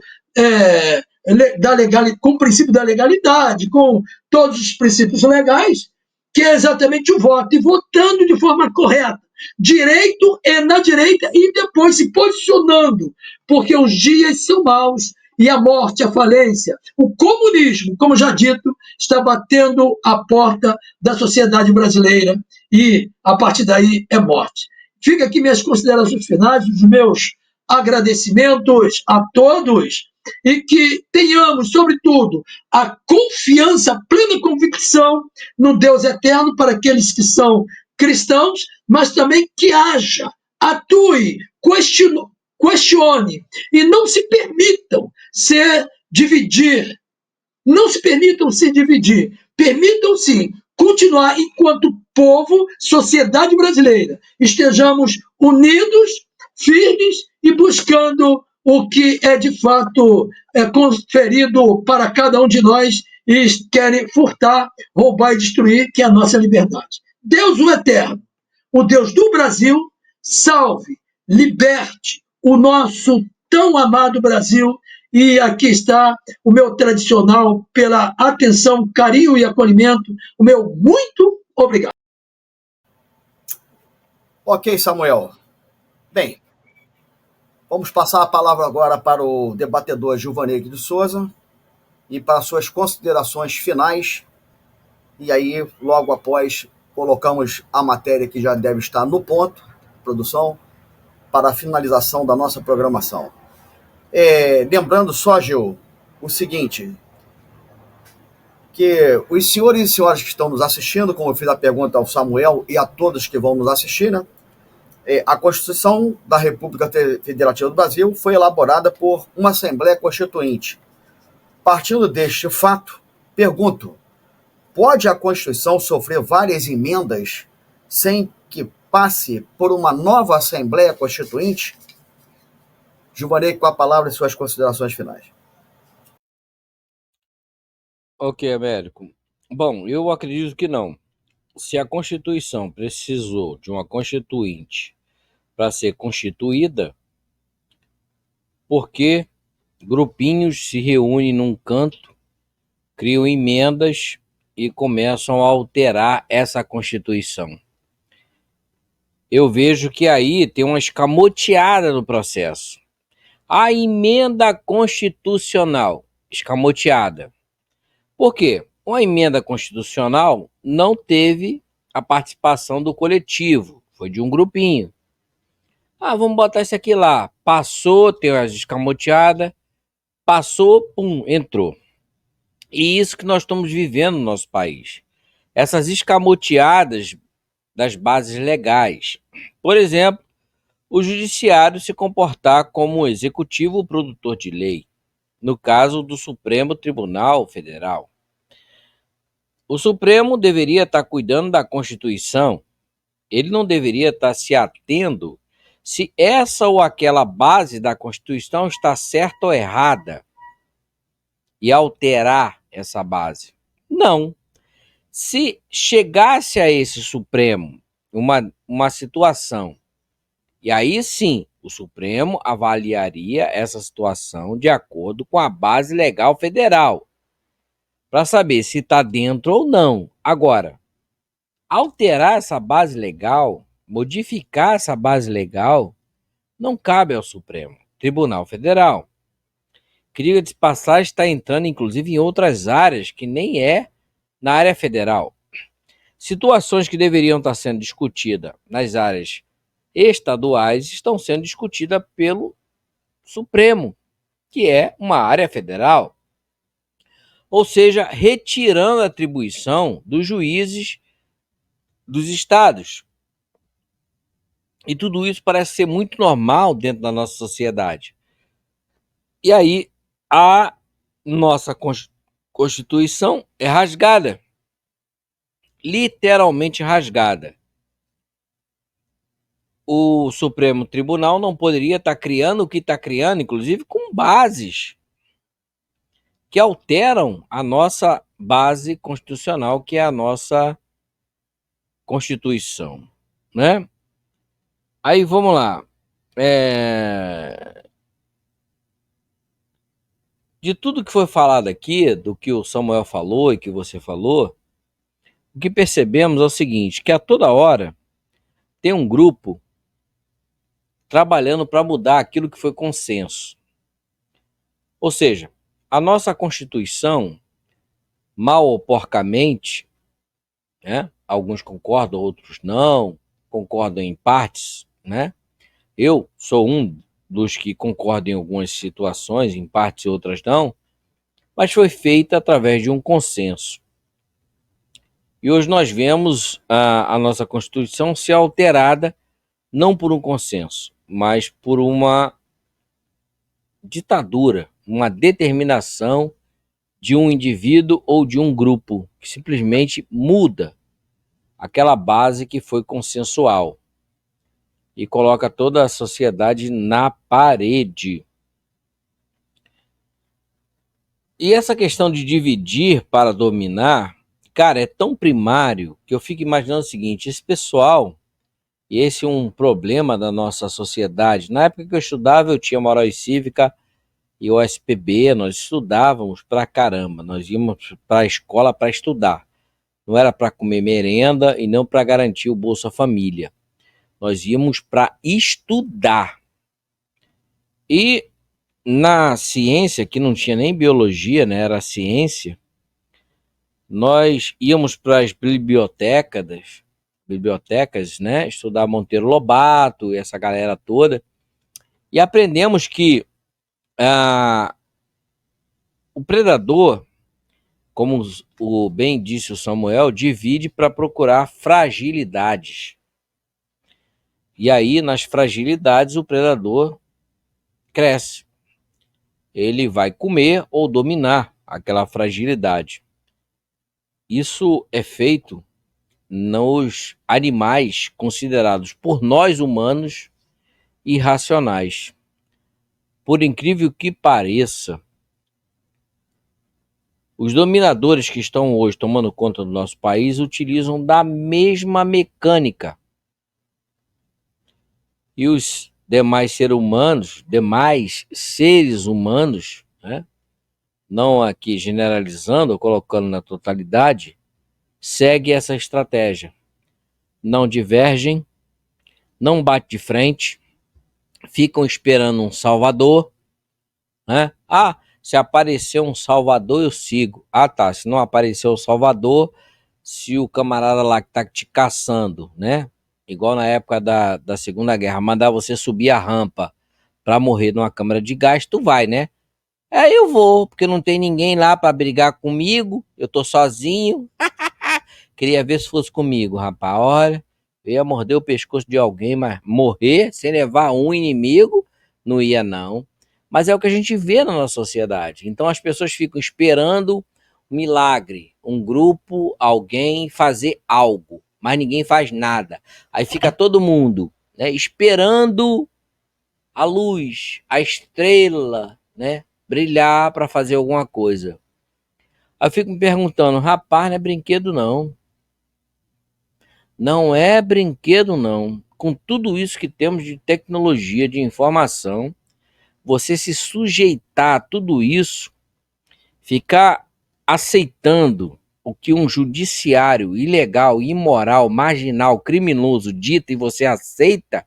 com o princípio da legalidade, com todos os princípios legais, que é exatamente o voto, e votando de forma correta, direito na direita, e depois se posicionando, porque os dias são maus, e a morte, a falência, o comunismo, como já dito, está batendo a porta da sociedade brasileira e, a partir daí, é morte. Fica aqui minhas considerações finais, os meus agradecimentos a todos e que tenhamos, sobretudo, a confiança, a plena convicção no Deus eterno para aqueles que são cristãos, mas também que haja, atue, questione e não se permitam se dividir. Não se permitam se dividir. Permitam-se continuar enquanto povo, sociedade brasileira. Estejamos unidos, firmes e buscando o que é de fato conferido para cada um de nós e querem furtar, roubar e destruir, que é a nossa liberdade. Deus o Eterno, o Deus do Brasil, salve, liberte o nosso tão amado Brasil. E aqui está o meu tradicional, pela atenção, carinho e acolhimento, o meu muito obrigado. Ok, Samuel. Bem, vamos passar a palavra agora para o debatedor Gilvanei de Souza e para suas considerações finais. E aí, logo após, colocamos a matéria que já deve estar no ponto, produção, para a finalização da nossa programação. Lembrando só, Gil, o seguinte, que os senhores e senhoras que estão nos assistindo, como eu fiz a pergunta ao Samuel e a todos que vão nos assistir, né, a Constituição da República Federativa do Brasil foi elaborada por uma Assembleia Constituinte. Partindo deste fato, pergunto, pode a Constituição sofrer várias emendas sem que passe por uma nova Assembleia Constituinte? Gilvanei, com a palavra e suas considerações finais. Ok, Américo. Bom, eu acredito que não. Se a Constituição precisou de uma Constituinte para ser constituída, por que grupinhos se reúnem num canto, criam emendas e começam a alterar essa Constituição? Eu vejo que aí tem uma escamoteada no processo. A emenda constitucional, escamoteada. Por quê? uma emenda constitucional não teve a participação do coletivo, foi de um grupinho. Vamos botar isso aqui lá. Passou, tem as escamoteadas, passou, pum, entrou. E isso que nós estamos vivendo no nosso país. Essas escamoteadas das bases legais. Por exemplo, o judiciário se comportar como executivo produtor de lei, no caso do Supremo Tribunal Federal. O Supremo deveria estar cuidando da Constituição, ele não deveria estar se atendo se essa ou aquela base da Constituição está certa ou errada e alterar essa base. Não. Se chegasse a esse Supremo uma situação, e aí sim o Supremo avaliaria essa situação de acordo com a base legal federal, para saber se está dentro ou não. Agora, alterar essa base legal, modificar essa base legal, não cabe ao Supremo Tribunal Federal. Diga de passagem, está entrando inclusive em outras áreas que nem é na área federal. Situações que deveriam estar sendo discutidas nas áreas estaduais estão sendo discutidas pelo Supremo, que é uma área federal. Ou seja, retirando a atribuição dos juízes dos estados. E tudo isso parece ser muito normal dentro da nossa sociedade. E aí a nossa Constituição é rasgada. Literalmente rasgada. O Supremo Tribunal não poderia estar criando o que está criando, inclusive com bases que alteram a nossa base constitucional, que é a nossa Constituição, né? Aí vamos lá. De tudo que foi falado aqui, do que o Samuel falou e que você falou, o que percebemos é o seguinte, que a toda hora tem um grupo trabalhando para mudar aquilo que foi consenso. Ou seja, a nossa Constituição, mal ou porcamente, né? Alguns concordam, outros não, concordam em partes, né? Eu sou um dos que concordam em algumas situações, em partes e outras não, mas foi feita através de um consenso. E hoje nós vemos a nossa Constituição ser alterada não por um consenso, mas por uma ditadura, uma determinação de um indivíduo ou de um grupo que simplesmente muda aquela base que foi consensual e coloca toda a sociedade na parede. E essa questão de dividir para dominar, cara, é tão primário que eu fico imaginando o seguinte, esse pessoal, e esse é um problema da nossa sociedade. Na época que eu estudava, eu tinha moral e cívica e o SPB, nós estudávamos pra caramba, nós íamos para a escola para estudar. Não era para comer merenda e não para garantir o Bolsa Família. Nós íamos para estudar. E na ciência, que não tinha nem biologia, né, era ciência, nós íamos para as bibliotecas, né, estudar Monteiro Lobato e essa galera toda, e aprendemos que o predador, como o bem disse o Samuel, divide para procurar fragilidades. E aí, nas fragilidades, o predador cresce. Ele vai comer ou dominar aquela fragilidade. Isso é feito nos animais considerados por nós humanos irracionais. Por incrível que pareça, os dominadores que estão hoje tomando conta do nosso país utilizam da mesma mecânica. E os demais seres humanos, né, não aqui generalizando ou colocando na totalidade, segue essa estratégia. Não divergem, não batem de frente, ficam esperando um salvador, né? Se aparecer um Salvador, eu sigo. Ah, tá. Se não aparecer o Salvador, se o camarada lá que tá te caçando, né? Igual na época da Segunda Guerra, mandar você subir a rampa pra morrer numa câmara de gás, tu vai, né? Aí eu vou, porque não tem ninguém lá pra brigar comigo, eu tô sozinho. Queria ver se fosse comigo, rapaz. Olha, eu ia morder o pescoço de alguém, mas morrer sem levar um inimigo, não ia não. Mas é o que a gente vê na nossa sociedade. Então as pessoas ficam esperando um milagre, um grupo, alguém fazer algo, mas ninguém faz nada. Aí fica todo mundo, né, esperando a luz, a estrela, né, brilhar para fazer alguma coisa. Aí eu fico me perguntando, rapaz, não é brinquedo não. Não é brinquedo, não. Com tudo isso que temos de tecnologia, de informação, você se sujeitar a tudo isso, ficar aceitando o que um judiciário ilegal, imoral, marginal, criminoso dita e você aceita,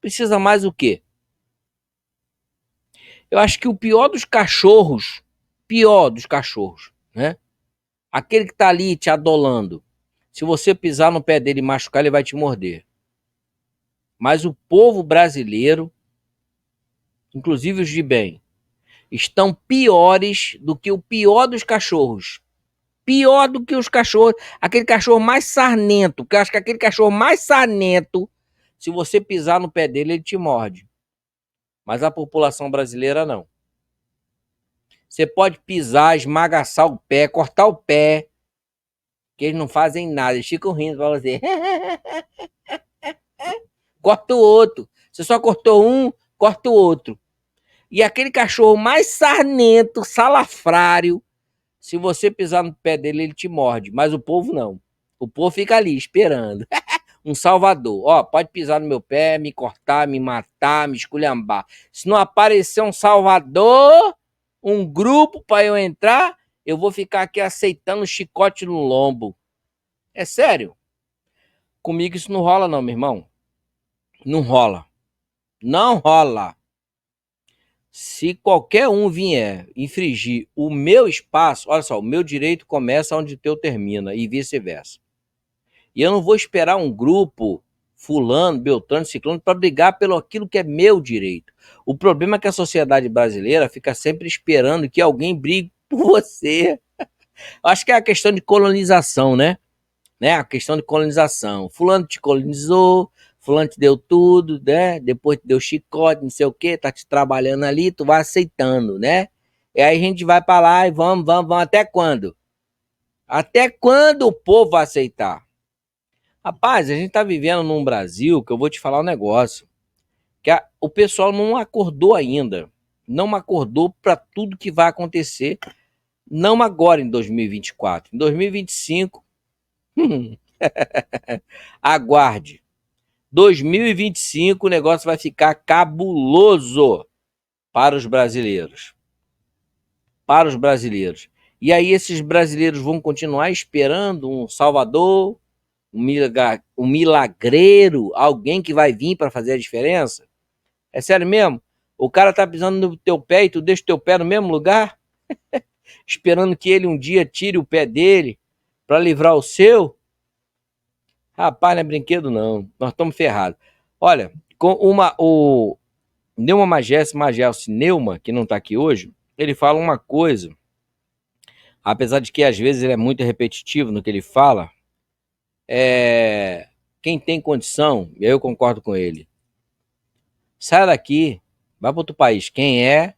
precisa mais o quê? Eu acho que o pior dos cachorros, né? Aquele que tá ali te adolando, se você pisar no pé dele e machucar, ele vai te morder. Mas o povo brasileiro, inclusive os de bem, estão piores do que o pior dos cachorros. Pior do que os cachorros. Aquele cachorro mais sarnento, porque eu acho que aquele cachorro mais sarnento, se você pisar no pé dele, ele te morde. Mas a população brasileira não. Você pode pisar, esmagaçar o pé, cortar o pé, que eles não fazem nada, eles ficam rindo pra você. Corta o outro. Você só cortou um, corta o outro. E aquele cachorro mais sarnento, salafrário, se você pisar no pé dele, ele te morde. Mas o povo não. O povo fica ali esperando. Um salvador. Ó, pode pisar no meu pé, me cortar, me matar, me esculhambar. Se não aparecer um salvador, um grupo para eu entrar, eu vou ficar aqui aceitando chicote no lombo. É sério. Comigo isso não rola não, meu irmão. Não rola. Não rola. Se qualquer um vier infringir o meu espaço, olha só, o meu direito começa onde o teu termina e vice-versa. E eu não vou esperar um grupo, fulano, beltrano, ciclano, para brigar pelo aquilo que é meu direito. O problema é que a sociedade brasileira fica sempre esperando que alguém brigue por você. Acho que é a questão de colonização, né? A questão de colonização. Fulano te colonizou, fulano te deu tudo, né? Depois te deu chicote, não sei o quê, tá te trabalhando ali, tu vai aceitando, né? E aí a gente vai para lá e vamos, até quando? Até quando o povo vai aceitar? Rapaz, a gente tá vivendo num Brasil que eu vou te falar um negócio, que o pessoal não acordou ainda, não acordou para tudo que vai acontecer, não agora em 2024, em 2025, aguarde. 2025 o negócio vai ficar cabuloso para os brasileiros. Para os brasileiros. E aí esses brasileiros vão continuar esperando um salvador, um milagreiro, alguém que vai vir para fazer a diferença? É sério mesmo? O cara tá pisando no teu pé e tu deixa o teu pé no mesmo lugar? Esperando que ele um dia tire o pé dele para livrar o seu? Rapaz, não é brinquedo não. Nós estamos ferrados. Olha, com o Neuma Magelsi Neuma, que não está aqui hoje, ele fala uma coisa, apesar de que às vezes ele é muito repetitivo no que ele fala, quem tem condição, e aí eu concordo com ele, sai daqui, vai para outro país. Quem é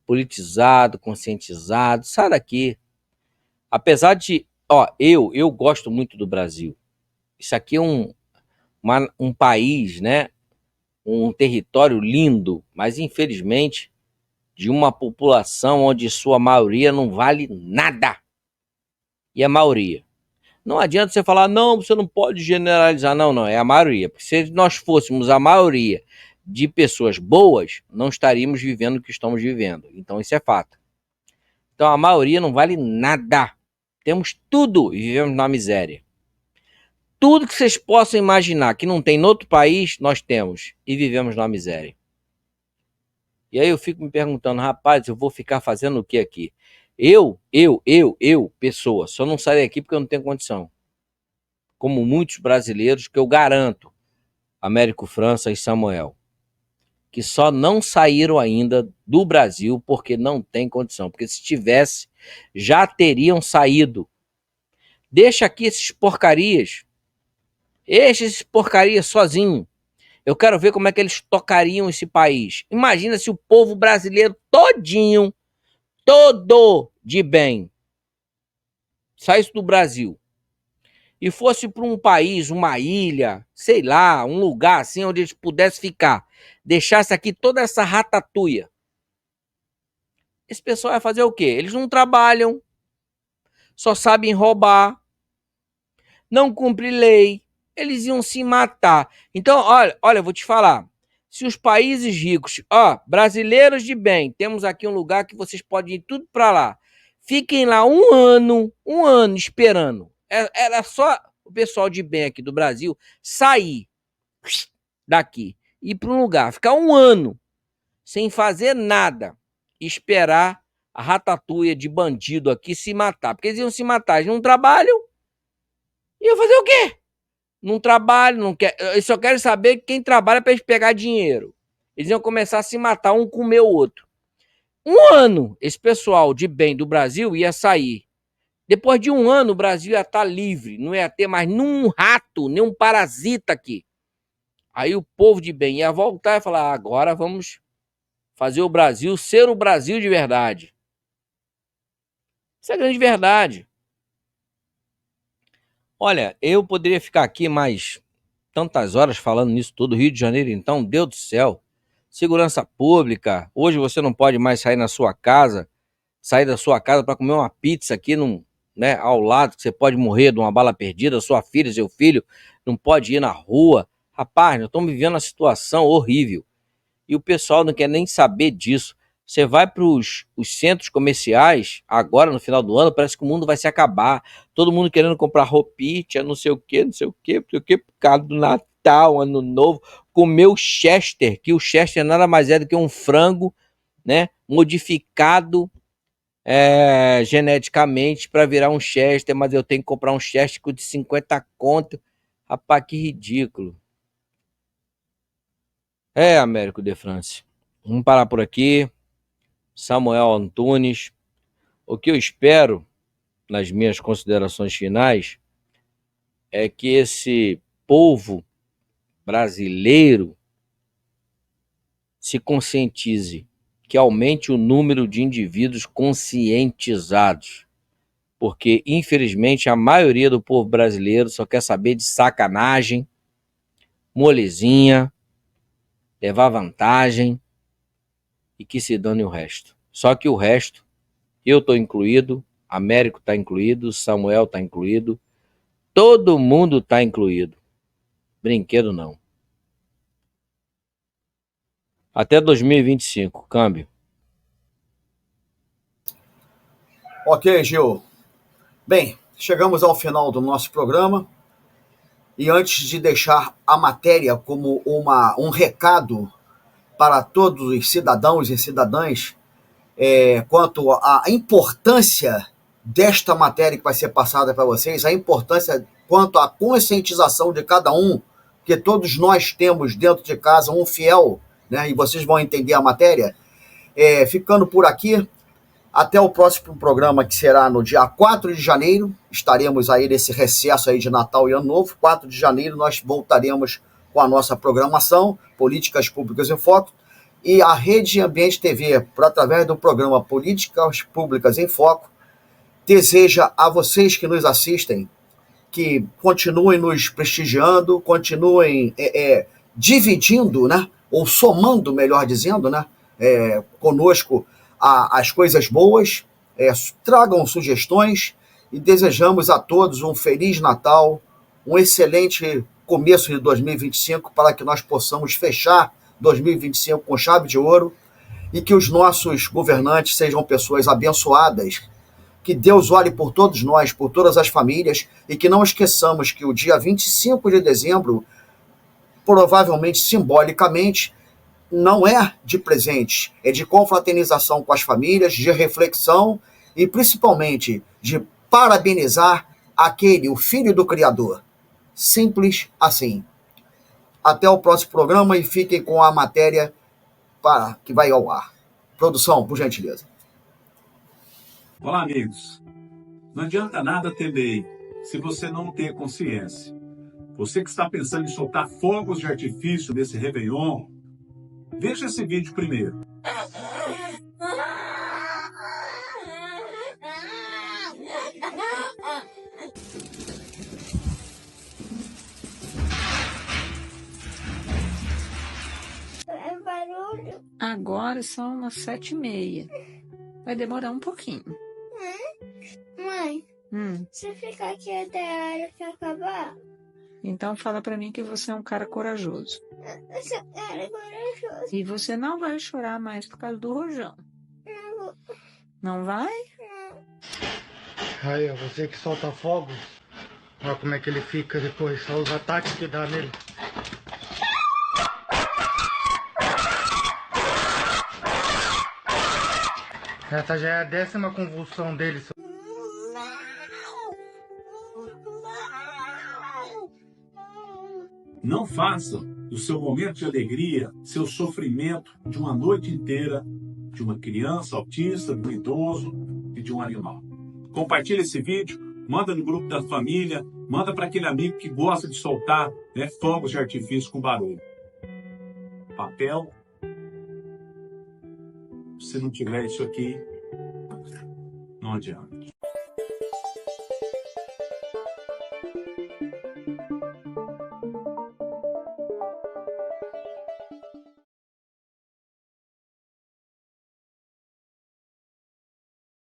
politizado, conscientizado, sai daqui. Apesar de, eu gosto muito do Brasil. Isso aqui é um país, né? Um território lindo, mas infelizmente de uma população onde sua maioria não vale nada. E a maioria. Não adianta você falar, não, você não pode generalizar. Não, não, é a maioria. Porque se nós fôssemos a maioria de pessoas boas, não estaríamos vivendo o que estamos vivendo. Então isso é fato. Então a maioria não vale nada. Temos tudo e vivemos na miséria. Tudo que vocês possam imaginar que não tem em outro país, nós temos e vivemos na miséria. E aí eu fico me perguntando, rapaz, eu vou ficar fazendo o que aqui? Pessoa, só não sairei aqui porque eu não tenho condição. Como muitos brasileiros que eu garanto, Américo França e Samuel, que só não saíram ainda do Brasil porque não tem condição. Porque se tivesse, já teriam saído. Deixa aqui esses porcarias sozinho. Eu quero ver como é que eles tocariam esse país. Imagina se o povo brasileiro todinho, todo de bem, saísse do Brasil e fosse para um país, uma ilha, sei lá, um lugar assim onde eles pudessem ficar, deixasse aqui toda essa ratatouille. Esse pessoal vai fazer o quê? Eles não trabalham, só sabem roubar, não cumprem lei, eles iam se matar. Então, olha, eu vou te falar. Se os países ricos, brasileiros de bem, temos aqui um lugar que vocês podem ir tudo para lá. Fiquem lá um ano esperando. Era só o pessoal de bem aqui do Brasil sair daqui, ir para um lugar, ficar um ano sem fazer nada, esperar a ratatouille de bandido aqui se matar. Porque eles iam se matar, eles não trabalham. Iam fazer o quê? Não trabalham, não quer. Eles só querem saber quem trabalha para eles pegar dinheiro. Eles iam começar a se matar, um comer o outro. Um ano, esse pessoal de bem do Brasil ia sair. Depois de um ano, o Brasil ia estar livre. Não ia ter mais nenhum rato, nenhum parasita aqui. Aí o povo de bem ia voltar e falar, agora vamos fazer o Brasil ser o Brasil de verdade. Isso é a grande verdade. Olha, eu poderia ficar aqui mais tantas horas falando nisso tudo. Rio de Janeiro, então, Deus do céu. Segurança pública. Hoje você não pode mais sair da sua casa para comer uma pizza aqui ao lado, que você pode morrer de uma bala perdida, sua filha, seu filho, não pode ir na rua. Rapaz, nós estamos vivendo uma situação horrível. E o pessoal não quer nem saber disso. Você vai para os centros comerciais, agora no final do ano, parece que o mundo vai se acabar. Todo mundo querendo comprar roupinha, não sei o quê, por causa do Natal, Ano Novo. Comer o Chester, que o Chester nada mais é do que um frango, né, modificado geneticamente para virar um Chester, mas eu tenho que comprar um Chester de 50 conto. Rapaz, que ridículo. Américo de France. Vamos parar por aqui. Samuel Antunes. O que eu espero, nas minhas considerações finais, é que esse povo brasileiro se conscientize, que aumente o número de indivíduos conscientizados, porque, infelizmente, a maioria do povo brasileiro só quer saber de sacanagem, molezinha, levar vantagem e que se dane o resto. Só que o resto, eu estou incluído, Américo está incluído, Samuel está incluído, todo mundo está incluído. Brinquedo não. Até 2025, câmbio. Ok, Gil. Bem, chegamos ao final do nosso programa e antes de deixar a matéria como um recado para todos os cidadãos e cidadãs quanto à importância desta matéria que vai ser passada para vocês, a importância quanto à conscientização de cada um, que todos nós temos dentro de casa um fiel, né, e vocês vão entender a matéria, ficando por aqui. Até o próximo programa, que será no dia 4 de janeiro. Estaremos aí nesse recesso aí de Natal e Ano Novo. 4 de janeiro nós voltaremos com a nossa programação, Políticas Públicas em Foco. E a Rede Ambiente TV, através do programa Políticas Públicas em Foco, deseja a vocês que nos assistem que continuem nos prestigiando, continuem dividindo, né, ou somando, melhor dizendo, né, conosco as coisas boas, tragam sugestões e desejamos a todos um Feliz Natal, um excelente começo de 2025 para que nós possamos fechar 2025 com chave de ouro e que os nossos governantes sejam pessoas abençoadas, que Deus olhe por todos nós, por todas as famílias e que não esqueçamos que o dia 25 de dezembro, provavelmente simbolicamente, não é de presente, é de confraternização com as famílias, de reflexão e principalmente de parabenizar o filho do Criador. Simples assim. Até o próximo programa e fiquem com a matéria que vai ao ar. Produção, por gentileza. Olá, amigos. Não adianta nada ter lei se você não ter consciência. Você que está pensando em soltar fogos de artifício nesse Réveillon, veja esse vídeo primeiro. Agora são umas 7h30. Vai demorar um pouquinho. Mãe, se ficar aqui até a hora que acabar... Então fala pra mim que você é um cara corajoso. Eu sou um cara corajoso. E você não vai chorar mais por causa do rojão. Não vou. Não vai? Aí, ó, você que solta fogos, olha como é que ele fica depois, só os ataques que dá nele. Essa já é a 10ª convulsão dele. Não faça do seu momento de alegria seu sofrimento de uma noite inteira de uma criança autista, de um idoso e de um animal. Compartilhe esse vídeo, manda no grupo da família, manda para aquele amigo que gosta de soltar fogos de artifício com barulho. Papel. Se não tiver isso aqui, não adianta.